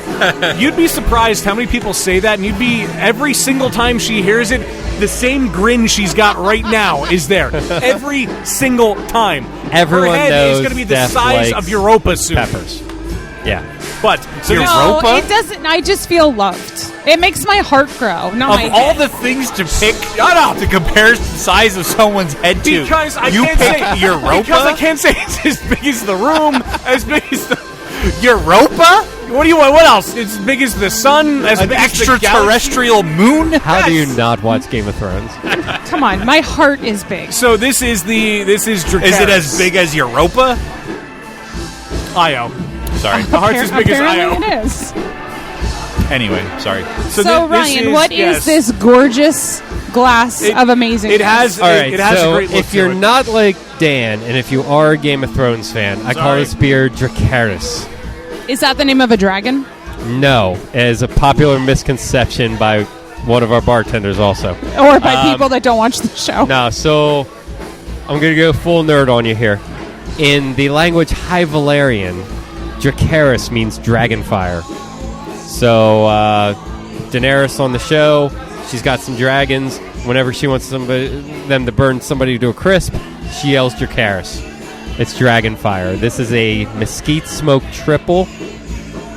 you'd be surprised how many people say that, and you'd be every single time she hears it, the same grin she's got right now is there every single time. Everyone Her head knows is going to be the Steph size likes of Europa soon. Peppers. Yeah. But so this, No, it doesn't. I just feel loved. It makes my heart grow. Not my Of all head. the things to pick, shut up, to compare the size of someone's head to. because I you can't pick say Europa? Because I can't say it's as big as the room, as big as the. Europa? What do you want? What else? It's as big as the sun, as An big as the galaxy. extraterrestrial moon? How do you Yes. not watch Game of Thrones? Come on, my heart is big. So this is Dracarys. Is it as big as Europa? Io? Sorry. The heart's as big as Apparently Io. it is. Anyway, sorry. So, this Ryan, what is yes. this gorgeous glass of amazing? It has. All right, it has so a great look if to you're it. not like Dan, and if you are a Game of Thrones fan, I call Sorry. this beer Dracarys. Is that the name of a dragon? No, as a popular misconception by one of our bartenders also. Or by people that don't watch the show? No, so I'm going to go full nerd on you here. In the language High Valyrian, Dracarys means dragonfire. So Daenerys on the show, she's got some dragons. Whenever she wants them to burn somebody to a crisp, she yells Dracarys. It's dragonfire. This is a mesquite smoke triple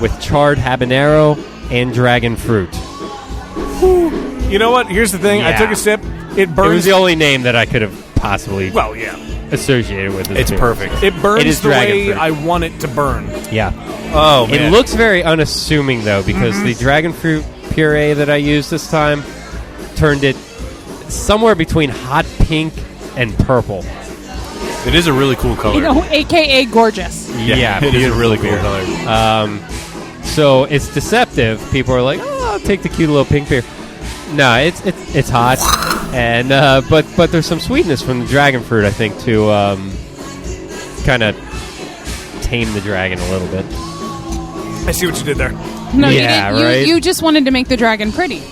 with charred habanero and dragon fruit. You know what? Here's the thing. I Yeah. took a sip. It It burns. was the only name that I could have possibly well, yeah. associated with this It's beer. perfect. It burns It is the dragon way fruit. I want it to burn. Yeah. Oh, man. It looks very unassuming, though, because the dragon fruit puree that I used this time turned it somewhere between hot pink and purple. It is a really cool color. You know, AKA gorgeous. Yeah, it is a really cool beer. color. So it's deceptive. People are like, "Oh, I'll take the cute little pink beer." No, it's hot, and but there's some sweetness from the dragon fruit, I think, to kind of tame the dragon a little bit. I see what you did there. No, Yeah, you didn't. right? You just wanted to make the dragon pretty.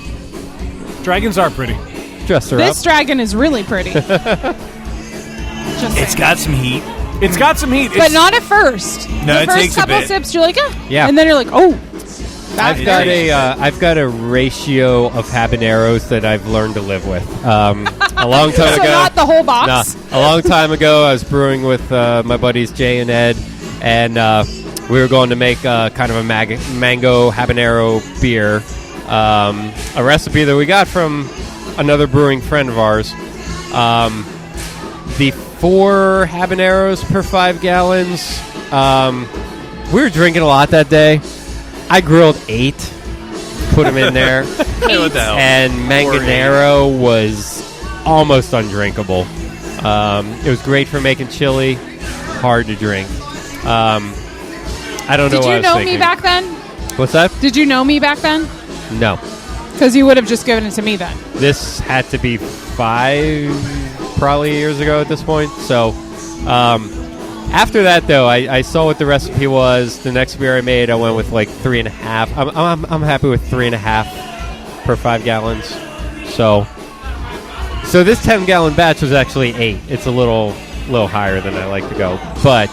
Dragons are pretty. Dress her This up. dragon is really pretty. Just It's saying. got some heat. It's got some heat. But It's- not at first. No, the it first takes a couple bit. sips, you're like, ah. Yeah. And then you're like, oh. I've got a ratio of habaneros that I've learned to live with. A long time So ago, not the whole box? a long time ago, I was brewing with my buddies Jay and Ed, and we were going to make kind of a mango habanero beer, a recipe that we got from another brewing friend of ours. The 4 habaneros per 5 gallons We were drinking a lot that day. I grilled 8, put them in there, What the hell? and Manganero was almost undrinkable. It was great for making chili, hard to drink. I don't know Did what I you was know thinking. me back then? What's that? Did you know me back then? No. Because you would have just given it to me then. This had to be 5 probably years ago at this point. So after that, though, I saw what the recipe was. The next beer I made, I went with like 3.5. I'm happy with 3.5 per 5 gallons. So this 10-gallon batch was actually 8. It's a little higher than I like to go. But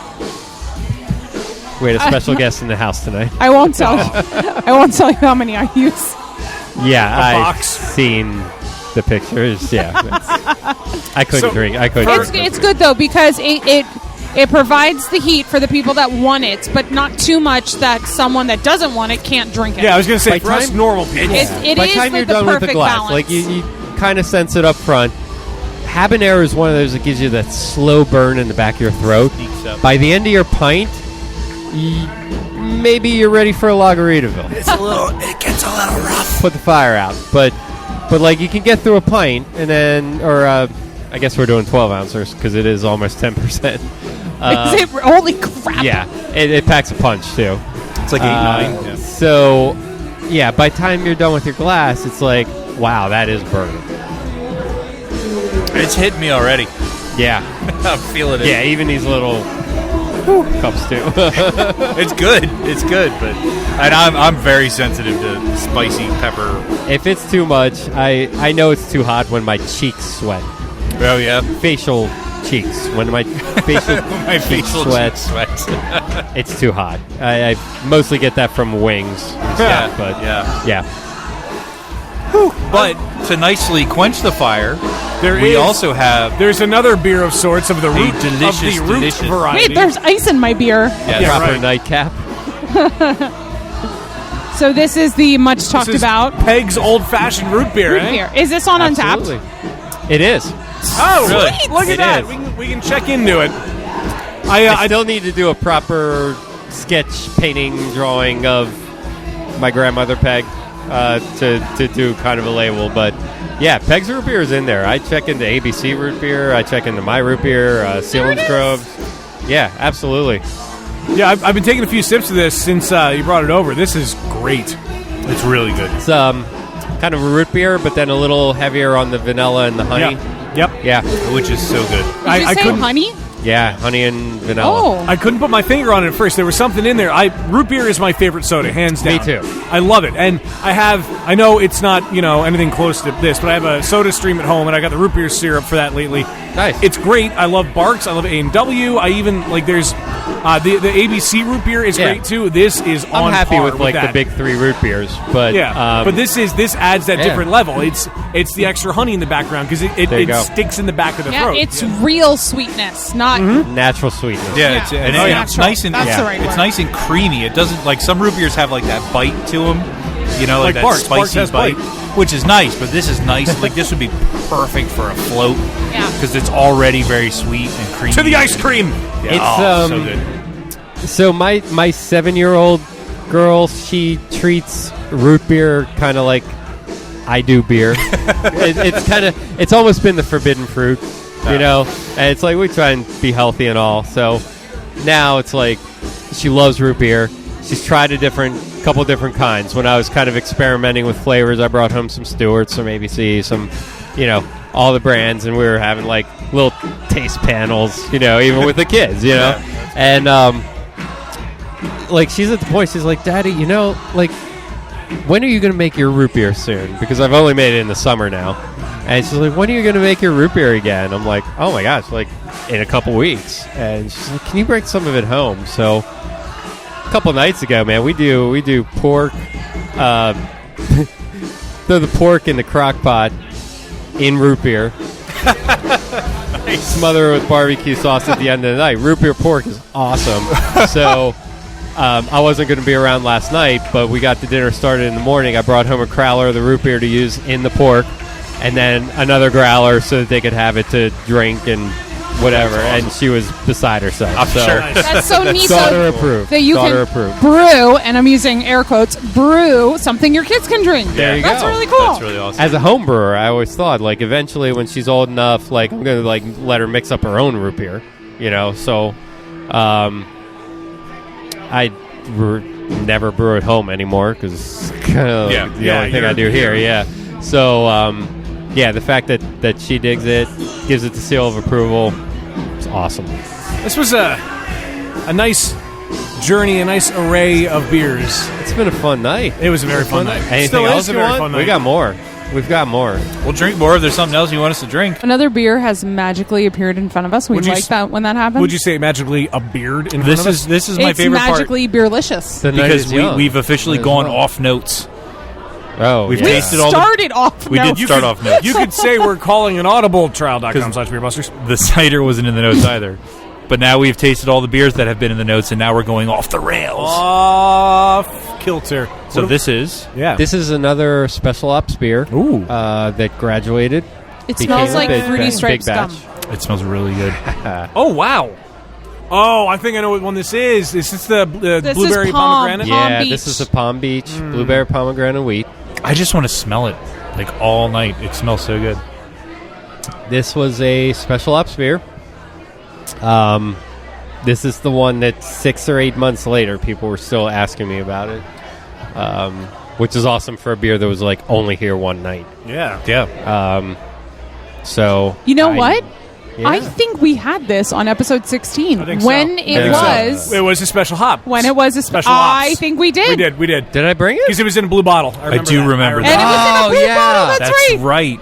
we had a special guest in the house tonight. I won't tell you. I won't tell you how many I use. Yeah, I've box. seen the pictures. Yeah, I couldn't drink. I couldn't. It's good though because it provides the heat for the people that want it, but not too much that someone that doesn't want it can't drink it. Yeah, I was going to say, By for us time- normal people. It By is the time like you're the done with the perfect glass, balance. like you kind of sense it up front. Habanero is one of those that gives you that slow burn in the back of your throat. By the end of your pint, maybe you're ready for a Lageritaville. It gets a little rough. Put the fire out, but like you can get through a pint, and then, or I guess we're doing 12 ounces because it is almost 10%. Is it? Holy crap! Yeah, it packs a punch too. It's like 8, 9. Yeah. So, yeah, by the time you're done with your glass, it's like, wow, that is burning. It's hit me already. Yeah. I'm feeling it. Yeah, even these little cups too. It's good. It's good, but I'm very sensitive to spicy pepper. If it's too much, I know it's too hot when my cheeks sweat. Oh yeah, Facial cheeks. When my facial my cheeks facial sweat, sweats. it's too hot. I mostly get that from wings and stuff, but yeah. But to nicely quench the fire, we also have There's another beer of sorts of the root, delicious variety. Wait, there's ice in my beer. proper right. nightcap. So this is the much talked This is about Peg's old-fashioned root beer, root eh? beer. Is this on Untapped? Absolutely. It is. Oh, Really? sweet. Look at It that. is. We can check into it. I still need to do a proper sketch painting drawing of my grandmother Peg to do kind of a label, but yeah, Peg's root beer is in there. I check into ABC root beer. I check into my root beer, Sealands Groves. Yeah, absolutely. Yeah, I've been taking a few sips of this since you brought it over. This is great. It's really good. It's kind of a root beer, but then a little heavier on the vanilla and the honey. Yep. Yeah, which is so good. Did you say couldn't- honey? yeah, honey and vanilla. Oh. I couldn't put my finger on it at first. There was something in there. Root beer is my favorite soda, hands down. Me too. I love it. And I know it's not, anything close to this, but I have a soda stream at home, and I got the root beer syrup for that lately. Nice. It's great. I love Barks. I love A&W. I even, there's the ABC root beer is Yeah. great, too. This is on I'm happy par with like that. the big 3 root beers, but Yeah, but this adds that yeah. different level. It's the extra honey in the background because There you go. it sticks in the back of the Yeah, throat. it's real sweetness, not natural sweetness. Yeah, it's, and Yeah. it's nice and That's the right it's word. nice and creamy. It doesn't like some root beers have like that bite to them, like that Barks. Barks spicy has bite, bite. which is nice. But this is nice. Like this would be perfect for a float. Yeah. because it's already very sweet and creamy. to the ice cream. Yeah, It's, so good. So my 7-year-old girl, she treats root beer kind of like I do beer. It's almost been the forbidden fruit, And it's like we try and be healthy and all. So now it's like she loves root beer. She's tried a couple different kinds. When I was kind of experimenting with flavors, I brought home some Stewart's, some ABC, some, all the brands, and we were having like little taste panels, even with the kids, And like she's at the point, she's like, Daddy, when are you going to make your root beer soon? Because I've only made it in the summer now. And she's like, when are you going to make your root beer again? I'm like, oh my gosh, like in a couple weeks. And she's like, can you bring some of it home? So a couple nights ago, man, we do pork, throw the pork in the crock pot in root beer. Smother it with barbecue sauce at the end of the night. Root beer pork is awesome. So I wasn't going to be around last night, but we got the dinner started in the morning. I brought home a growler of the root beer to use in the pork, and then another growler so that they could have it to drink and whatever, and she was beside herself. I'm sure. That's so neat. Daughter approved. That you Daughter can approved. brew, and I'm using air quotes, brew something your kids can drink. There you That's go. really cool. That's really awesome. As a home brewer, I always thought, like, eventually when she's old enough, like, I'm going to, like, let her mix up her own root beer, you know? So, I never brew at home anymore because it's kind of the only thing I do here, So, the fact that she digs it, gives it the seal of approval, it's awesome. This was a nice journey, a nice array of beers. It's been a fun night. It was a very fun night. Anything Still else is a you very want? fun night. We got more. We've got more. We'll drink more if there's something else you want us to drink. Another beer has magically appeared in front of us. We Would you like that when that happens. Would you say magically a beard in front of us? This is my it's favorite part magically beerlicious. The night because is young. we've officially Might as gone well. off notes. Oh, We've yeah. tasted all the. Started off. We no. did start off notes. You could say we're calling an audible trial.com/beerbusters. The cider wasn't in the notes either. But now we've tasted all the beers that have been in the notes, and now we're going off the rails. Off kilter. So this is This is another special ops beer. Ooh. That graduated. It became smells a like big Fruity batch- Stripes big gum. batch. It smells really good. Oh, wow. Oh, I think I know what one this is. Is this the This blueberry is Palm. pomegranate? Palm Yeah, Beach. this is a Palm Beach blueberry pomegranate wheat. I just want to smell it like all night. It smells so good. This was a special ops beer. This is the one that 6 or 8 months later, people were still asking me about it, which is awesome for a beer that was like only here one night. Yeah. Yeah. So You know what? Yeah. I think we had this on episode 16 I think so. when I it think was so. It was a special hop. when it was a Special ops. I think we did. We did. Did I bring it? Because it was in a blue bottle. I do remember And it was in a Oh, blue yeah. bottle. That's right. right.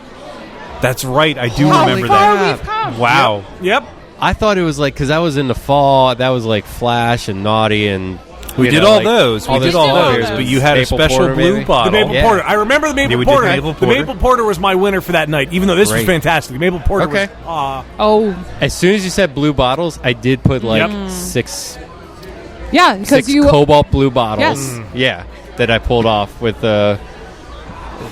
That's right. I do How remember far that. we've come. Wow. Yep. I thought it was like because that was in the fall. That was like Flash and Naughty and We you did know, all like, those. We all did those all beers. those. But you had Maple a special porter, blue maybe? bottle. The maple Yeah. porter. I remember the maple Yeah, we did porter. maple The porter. maple porter was my winner for that night, even though this was Great. fantastic. The maple porter Okay. was... Oh, As soon as you said blue bottles, I did put like Yep. six yeah, because you cobalt blue bottles. Yes. Yeah, that I pulled off with a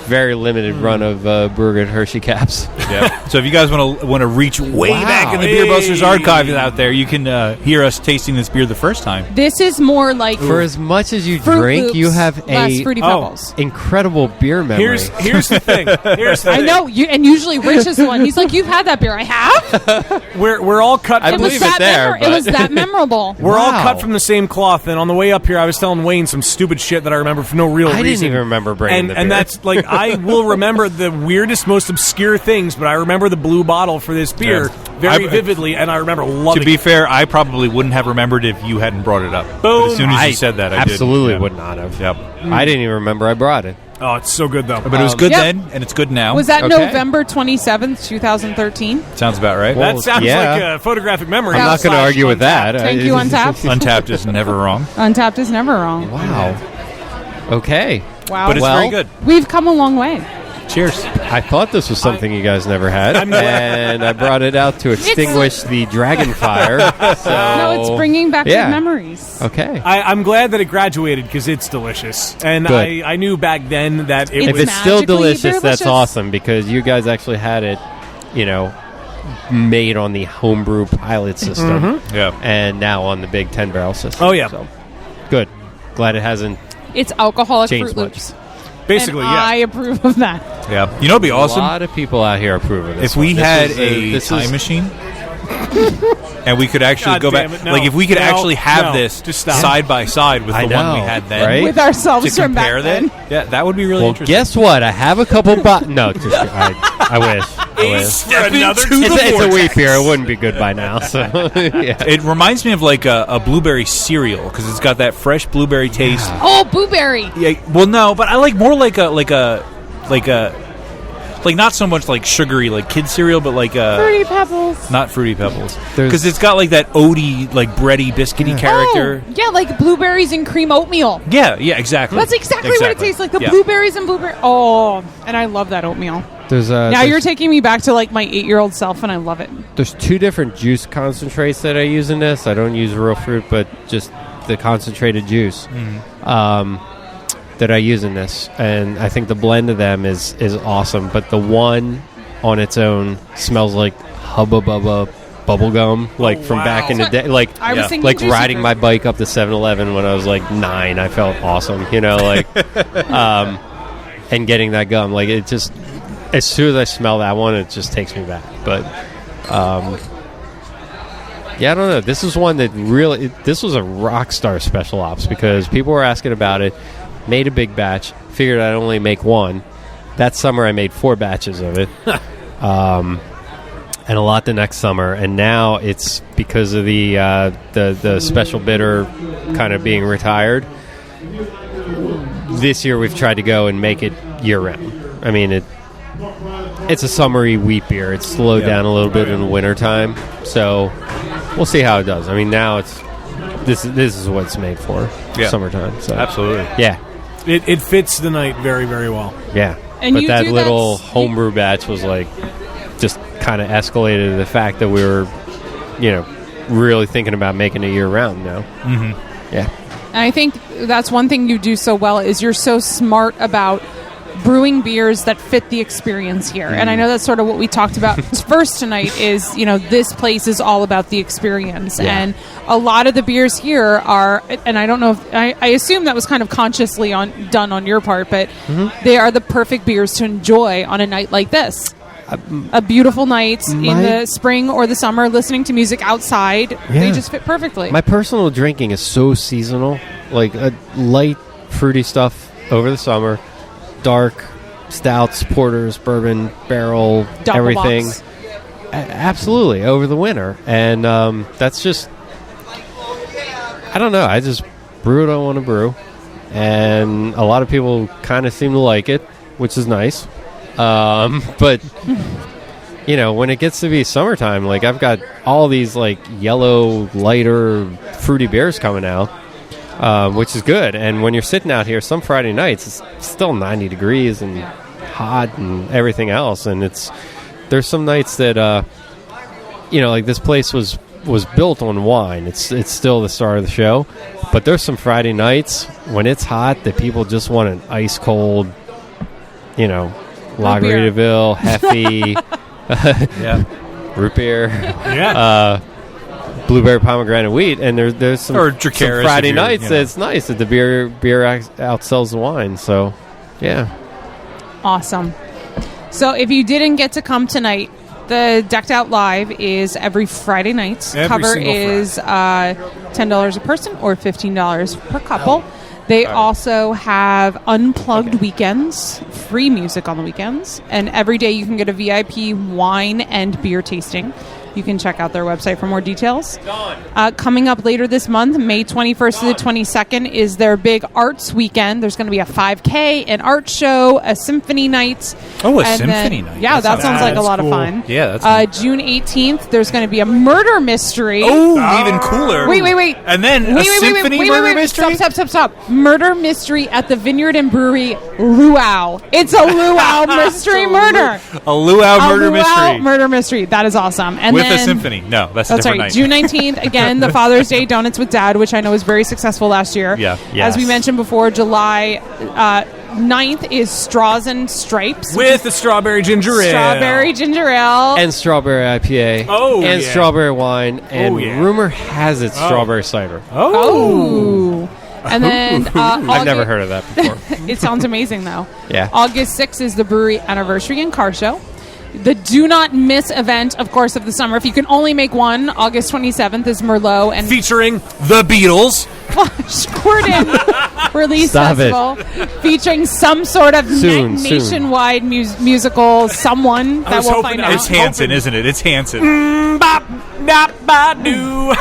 very limited run of Brewgrid Hershey caps. Yeah. So if you guys want to reach way Wow. back in the Beer Busters archive out there, you can hear us tasting this beer the first time. This is more like For as much as you Fruit drink, Loops you have less a Fruity Pebbles. incredible beer memory. Here's the thing. Here's the I thing. know, and usually Rich is the one. He's like, "You've had that beer." I have. We're all cut. I from believe the, it there, It was but- that memorable. We're all Wow. cut from the same cloth. And on the way up here, I was telling Wayne some stupid shit that I remember for no real I reason. didn't even remember bringing the and beer. that's like I will remember the weirdest, most obscure things, but I remember the blue bottle for this beer very vividly, and I remember loving To be it. fair, I probably wouldn't have remembered if you hadn't brought it up. Boom. But as soon as you said that, I absolutely did. would not have. Yep. I didn't even remember I brought it. Oh, it's so good though. But it was good Yep. then, and it's good now. Was that Okay. November 27th, 2013? Sounds about right. That sounds yeah. like a photographic memory. I'm not going to Slash argue with that. Thank you, Untapped. Untapped is never wrong. Untapped is never wrong. Wow. Okay. Wow. But it's Well- very good. We've come a long way. Cheers. I thought this was something you guys never had, and I brought it out to extinguish the dragon fire. So No, it's bringing back yeah. good memories. Okay. I'm glad that it graduated because it's delicious, and Good. I knew back then that it It's If was. it's still magically delicious, that's delicious. awesome because you guys actually had it, made on the homebrew pilot system, Yeah. and now on the big 10-barrel system. Oh, yeah. So, good. Glad it hasn't. It's alcoholic Changed Fruit much. Loops. Basically, and yeah. I approve of that. Yeah. You know, it'd be A awesome lot of people out here approve of this. if we one. This had is a this time is- machine. And we could actually God go back. damn it, no. Like, if we could No, actually have no. this Just stop. side by side with I the one we know, had then. right? With ourselves To from back compare then. that. Yeah, that would be really Well, interesting. guess what? I have a couple. No, just, I wish. I wish. For another It's a wheat beer. It wouldn't be good by now. So, yeah. It reminds me of like a blueberry cereal because it's got that fresh blueberry taste. Oh, blueberry. Yeah, well, no, but I like more like not so much like sugary like kid cereal, but like Fruity Pebbles. not Fruity Pebbles There's- because it's got like that oaty like bready biscuity character. Oh, yeah, like blueberries and cream oatmeal. Yeah, exactly. That's exactly what it tastes like. The Yeah. blueberries and blueberry. Oh, and I love that oatmeal. There's Now you're taking me back to like my 8-year-old self, and I love it. There's two different juice concentrates that I use in this. I don't use real fruit, but just the concentrated juice that I use in this. And I think the blend of them is awesome. But the one on its own smells like Hubba Bubba bubble gum, like from back in the day. Like I was thinking like juicy riding fruit. my bike up to 7-Eleven when I was like 9. I felt awesome, like, and getting that gum, like it just, as soon as I smell that one, it just takes me back. But yeah, I don't know. This is one that really, this was a rock star special ops because people were asking about it. Made a big batch. Figured I'd only make one. That summer I made 4 batches of it. And a lot the next summer. And now it's because of the special bitter kind of being retired. This year we've tried to go and make it year round. I mean, it's a summery wheat beer. It's slowed down a little bit in the wintertime. So we'll see how it does. I mean, now this is what it's made for. Summertime. So. Absolutely. Yeah. It fits the night very, very well. Yeah. And but you that do little that- homebrew batch was like just kind of escalated to the fact that we were, really thinking about making it year round now. Mm-hmm. Yeah. And I think that's one thing you do so well is you're so smart about brewing beers that fit the experience here. And I know that's sort of what we talked about first tonight is, this place is all about the experience. Yeah. And a lot of the beers here are, and I don't know if, I assume that was kind of consciously done on your part, but they are the perfect beers to enjoy on a night like this. A beautiful night in the spring or the summer, listening to music outside. They just fit perfectly. My personal drinking is so seasonal, like a light, fruity stuff over the summer, dark, stouts, porters, bourbon, barrel, Double everything. box. Absolutely, over the winter. And that's just, I don't know, I just brew what I want to brew. And a lot of people kind of seem to like it, which is nice. But when it gets to be summertime, like I've got all these like yellow, lighter, fruity beers coming out, which is good. And when you're sitting out here, some Friday nights, it's still 90 degrees and hot and everything else. And there's some nights that, like this place was built on wine. It's still the star of the show, but there's some Friday nights when it's hot that people just want an ice cold, Lagavulin, Heffy, root beer, blueberry pomegranate wheat, and there's some, Or some Dracarys Friday if you're, nights that it's nice that the beer outsells the wine. So, yeah. Awesome. So if you didn't get to come tonight, the Decked Out Live is every Friday night. Every Cover single is $10 a person or $15 per couple. They also have unplugged weekends, free music on the weekends, and every day you can get a VIP wine and beer tasting. You can check out their website for more details. Coming up later this month, May 21st to the 22nd, is their big arts weekend. There's going to be a 5K, an art show, a symphony night. Oh, a and symphony then- night. Yeah, that sounds like a that's lot cool. of fun. Yeah, that's June 18th, there's going to be a murder mystery. Oh, even cooler. Wait. And then a symphony murder mystery? Stop. Murder mystery at the Vineyard and Brewery Luau. It's a luau mystery murder. A luau murder mystery. Murder mystery. That is awesome. And With then, a symphony. No, that's a That's different right. night. June 19th, again, the Father's Day Donuts with Dad, which I know was very successful last year. Yeah. As we Yes. mentioned before, July 9th is Straws and Stripes. With the strawberry ginger ale. Strawberry ginger ale. And strawberry IPA. Oh, and yeah. strawberry wine. And Oh, yeah. rumor has it strawberry cider. Oh. And then I've never heard of that before. It sounds amazing, though. Yeah. August 6th is the brewery anniversary and car show. The do not miss event, of course, of the summer. If you can only make one, August 27th is Merlot and Featuring the Beatles. Flash Gordon release Stop it. festival, featuring some sort of Soon. nationwide musical. Someone that was we'll hoping find that out. It's Hanson, isn't it? It's Hanson. Bop, dop, ba, doo.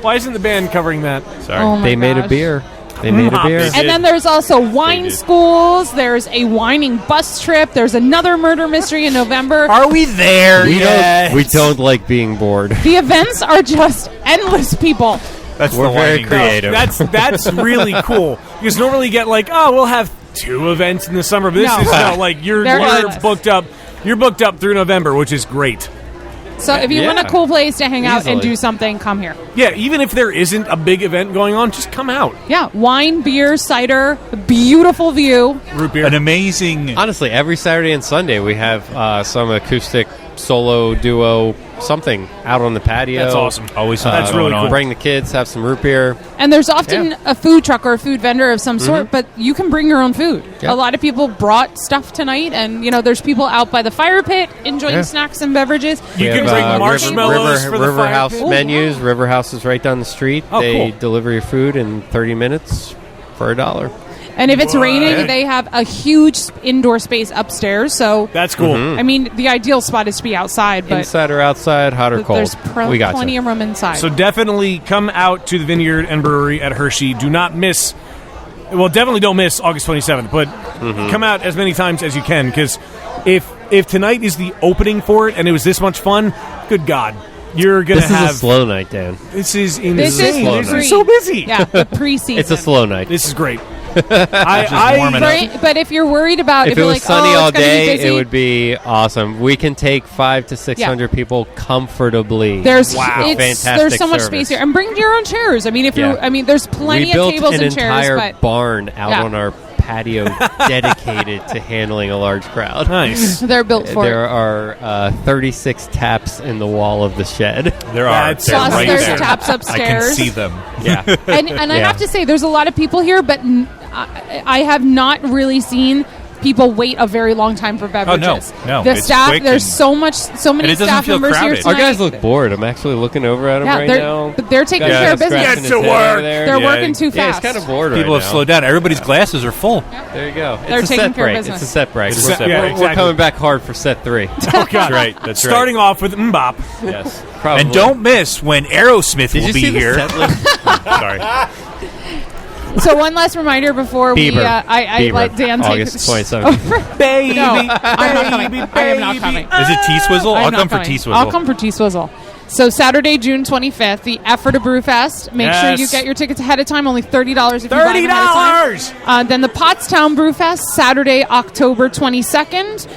Why isn't the band covering that? Sorry. Oh my They made a gosh. beer. They made a beer. And then there's also wine did. schools. There's a whining bus trip. There's another murder mystery in November. Are we there We don't like being bored. The events are just endless, people. That's We're the very whining. creative. That's really cool. Because normally you get like, oh, we'll have 2 events in the summer, but this No. is like you're They're endless. booked up. You're booked up through November, which is great. So if you Yeah. want a cool place to hang out and Easily. do something, come here. Yeah, even if there isn't a big event going on, just come out. Yeah, wine, beer, cider, beautiful view. Root beer. An amazing. Honestly, every Saturday and Sunday we have some acoustic solo duo something out on the patio. That's awesome. Always something That's really going cool. on. Bring the kids, have some root beer. And there's often a food truck or a food vendor of some sort, but you can bring your own food. Yeah. A lot of people brought stuff tonight, and there's people out by the fire pit enjoying snacks and beverages. You can bring marshmallows for the River fire House pit. menus. River House is right down the street. Oh, They cool. deliver your food in 30 minutes for $1. And if it's raining, they have a huge indoor space upstairs. So That's cool. I mean, the ideal spot is to be outside, but Inside or outside, hot or cold. there's we got plenty you. of room inside. So definitely come out to the Vineyard and Brewery at Hershey. Do not miss. Well, definitely don't miss August 27th, but come out as many times as you can, because if tonight is the opening for it and it was this much fun, good God, you're gonna This have is a slow night, Dan. This is insane. this is slow This night. is so busy. Yeah, the preseason. It's a slow night. This is great. warm enough. Right, but if you're worried about If it you're was like, sunny oh, all it's gonna day, be busy, it would be awesome. We can take 500 to 600 people comfortably. There's With there's fantastic so much service. space here, and bring your own chairs. I mean, if Yeah. you're, I mean, there's plenty we of built tables an and chairs, entire but barn out Yeah. on our patio dedicated to handling a large crowd. Nice. they're built for There it. are 36 taps in the wall of the shed. There are. That's They're Plus, right there's there. taps I upstairs. can see them. Yeah. And I Yeah. have to say, there's a lot of people here, but I have not really seen people wait a very long time for beverages. no, The it's staff, quick there's and- so many and it doesn't staff feel members here crowded. Our tonight. guys look bored. I'm actually looking over at them Yeah, right they're- now. but they're taking Guys care of business. scratching Get to his head work. over there. They're Yeah. working too Yeah, fast. it's kind of bored People right have now. slowed down. Everybody's glasses are full. There you go. They're It's a taking set care of break. business. It's a set break. It's a set break. Yeah, We're exactly. coming back hard for set 3. Oh, God. Right. That's right. Starting off with Mbop. Yes. Probably. And don't miss when Aerosmith Did will you be see the here. set list? Sorry. So one last reminder before we, Bieber. I Bieber. let Dan take August 27th. Baby. No, I'm not coming. I am not coming. Is it T-Swizzle? I'm I'll not come for coming. T-Swizzle. I'll come for T-Swizzle. So Saturday, June 25th, the Effort of Brewfest. Make sure you Yes. get your tickets ahead of time. Only $30 if you buy them ahead of $30. time. Then the Pottstown Brewfest, Saturday, October 22nd.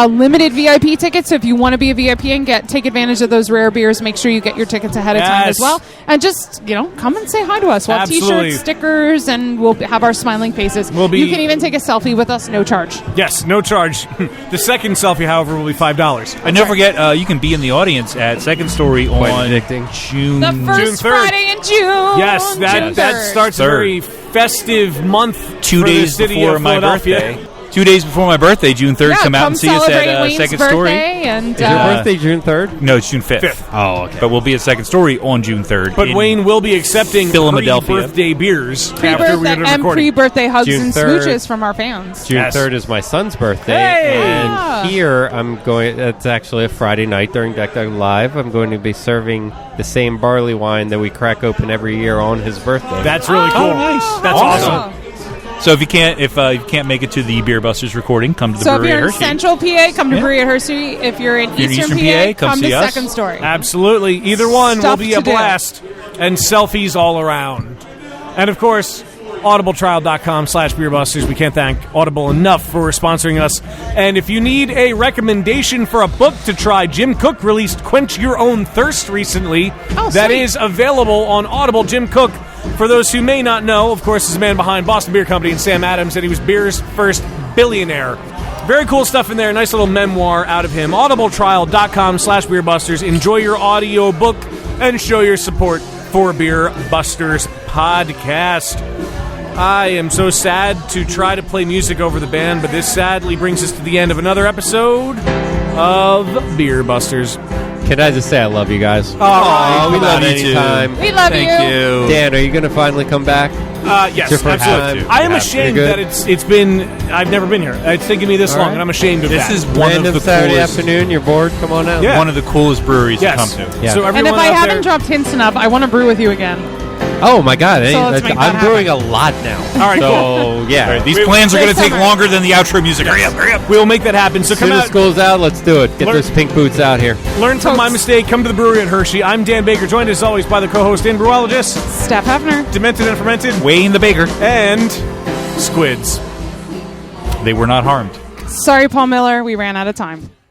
Limited VIP tickets. So if you want to be a VIP and take advantage of those rare beers, make sure you get your tickets ahead of time Yes. as well. And just come and say hi to us. We'll have Absolutely. T-shirts, stickers, and we'll have our smiling faces. We'll be- You can even take a selfie with us, no charge. Yes, no charge. The second selfie, however, will be $5. And don't forget, you can be in the audience at Second Story Quite on addicting. June. The June first 3rd. Friday in June. Yes, that June that 3rd. starts a Third. very festive month. 2 for the days city before of my Philadelphia. birthday. 2 days before my birthday, June 3rd. Yeah, come out and see us celebrate at Wayne's Second birthday Story. and Is your birthday June 3rd? No, it's June 5th. 5th. Oh, okay. But we'll be at Second Story on June 3rd. But in Wayne will be accepting Philadelphia. birthday beers after we're pre-birthday done and recording. pre-birthday hugs June and 3rd. smooches from our fans. June Yes. 3rd is my son's birthday. Hey! Ah. And here I'm going, it's actually a Friday night during Deck Dog Live. I'm going to be serving the same barley wine that we crack open every year on his birthday. That's really cool. Oh, nice. That's Awesome. awesome. So if you can't make it to the Beer Busters recording, come to the So if brewery you're at in Hershey. Central PA, come to Brewery at Hershey. If you're in you're in Eastern Eastern PA, PA, come to see us. Second Story. Absolutely. Either one Stuff will be a to do. blast. And selfies all around. And of course, audibletrial.com/beerbusters. We can't thank Audible enough for sponsoring us. And if you need a recommendation for a book to try, Jim Cook released Quench Your Own Thirst recently. Oh, that sweet. is available on Audible. Jim Cook, for those who may not know, of course, is the man behind Boston Beer Company and Sam Adams, and he was beer's first billionaire. Very cool stuff in there. Nice little memoir out of him. audibletrial.com/beerbusters. Enjoy your audio book and show your support for Beer Busters podcast. I am so sad to try to play music over the band, but this sadly brings us to the end of another episode of Beer Busters. Can I just say I love you guys? Oh, we Come love out you too. anytime. We love Thank you. you. Dan, are you going to finally come back? Yes, It's your first absolutely. time. I am Yeah. ashamed You're that good? it's been. I've never been here. It's taken me this All long, right. and I'm ashamed of This that. is one Random of the Saturday coolest. afternoon, you're bored? Come on out. Yeah. One of the coolest breweries Yes. to come to. Yeah. So And everyone if I out haven't there, dropped hints enough, I want to brew with you again. Oh, my God. So let's make that I'm happen. brewing a lot now. All right, so, cool. yeah. All right, these We- plans are going to this take summer. longer than the outro music. Hurry up, hurry up. we'll make that happen. So As soon come as out, school's out, let's do it. Get Learn- those pink boots out here. learn from my Totes. mistake. Come to the brewery at Hershey. I'm Dan Baker, joined as always by the co-host and brewologist, Steph Hefner. Demented and Fermented, Wayne the Baker. and Squids. They were not harmed. Sorry, Paul Miller. We ran out of time.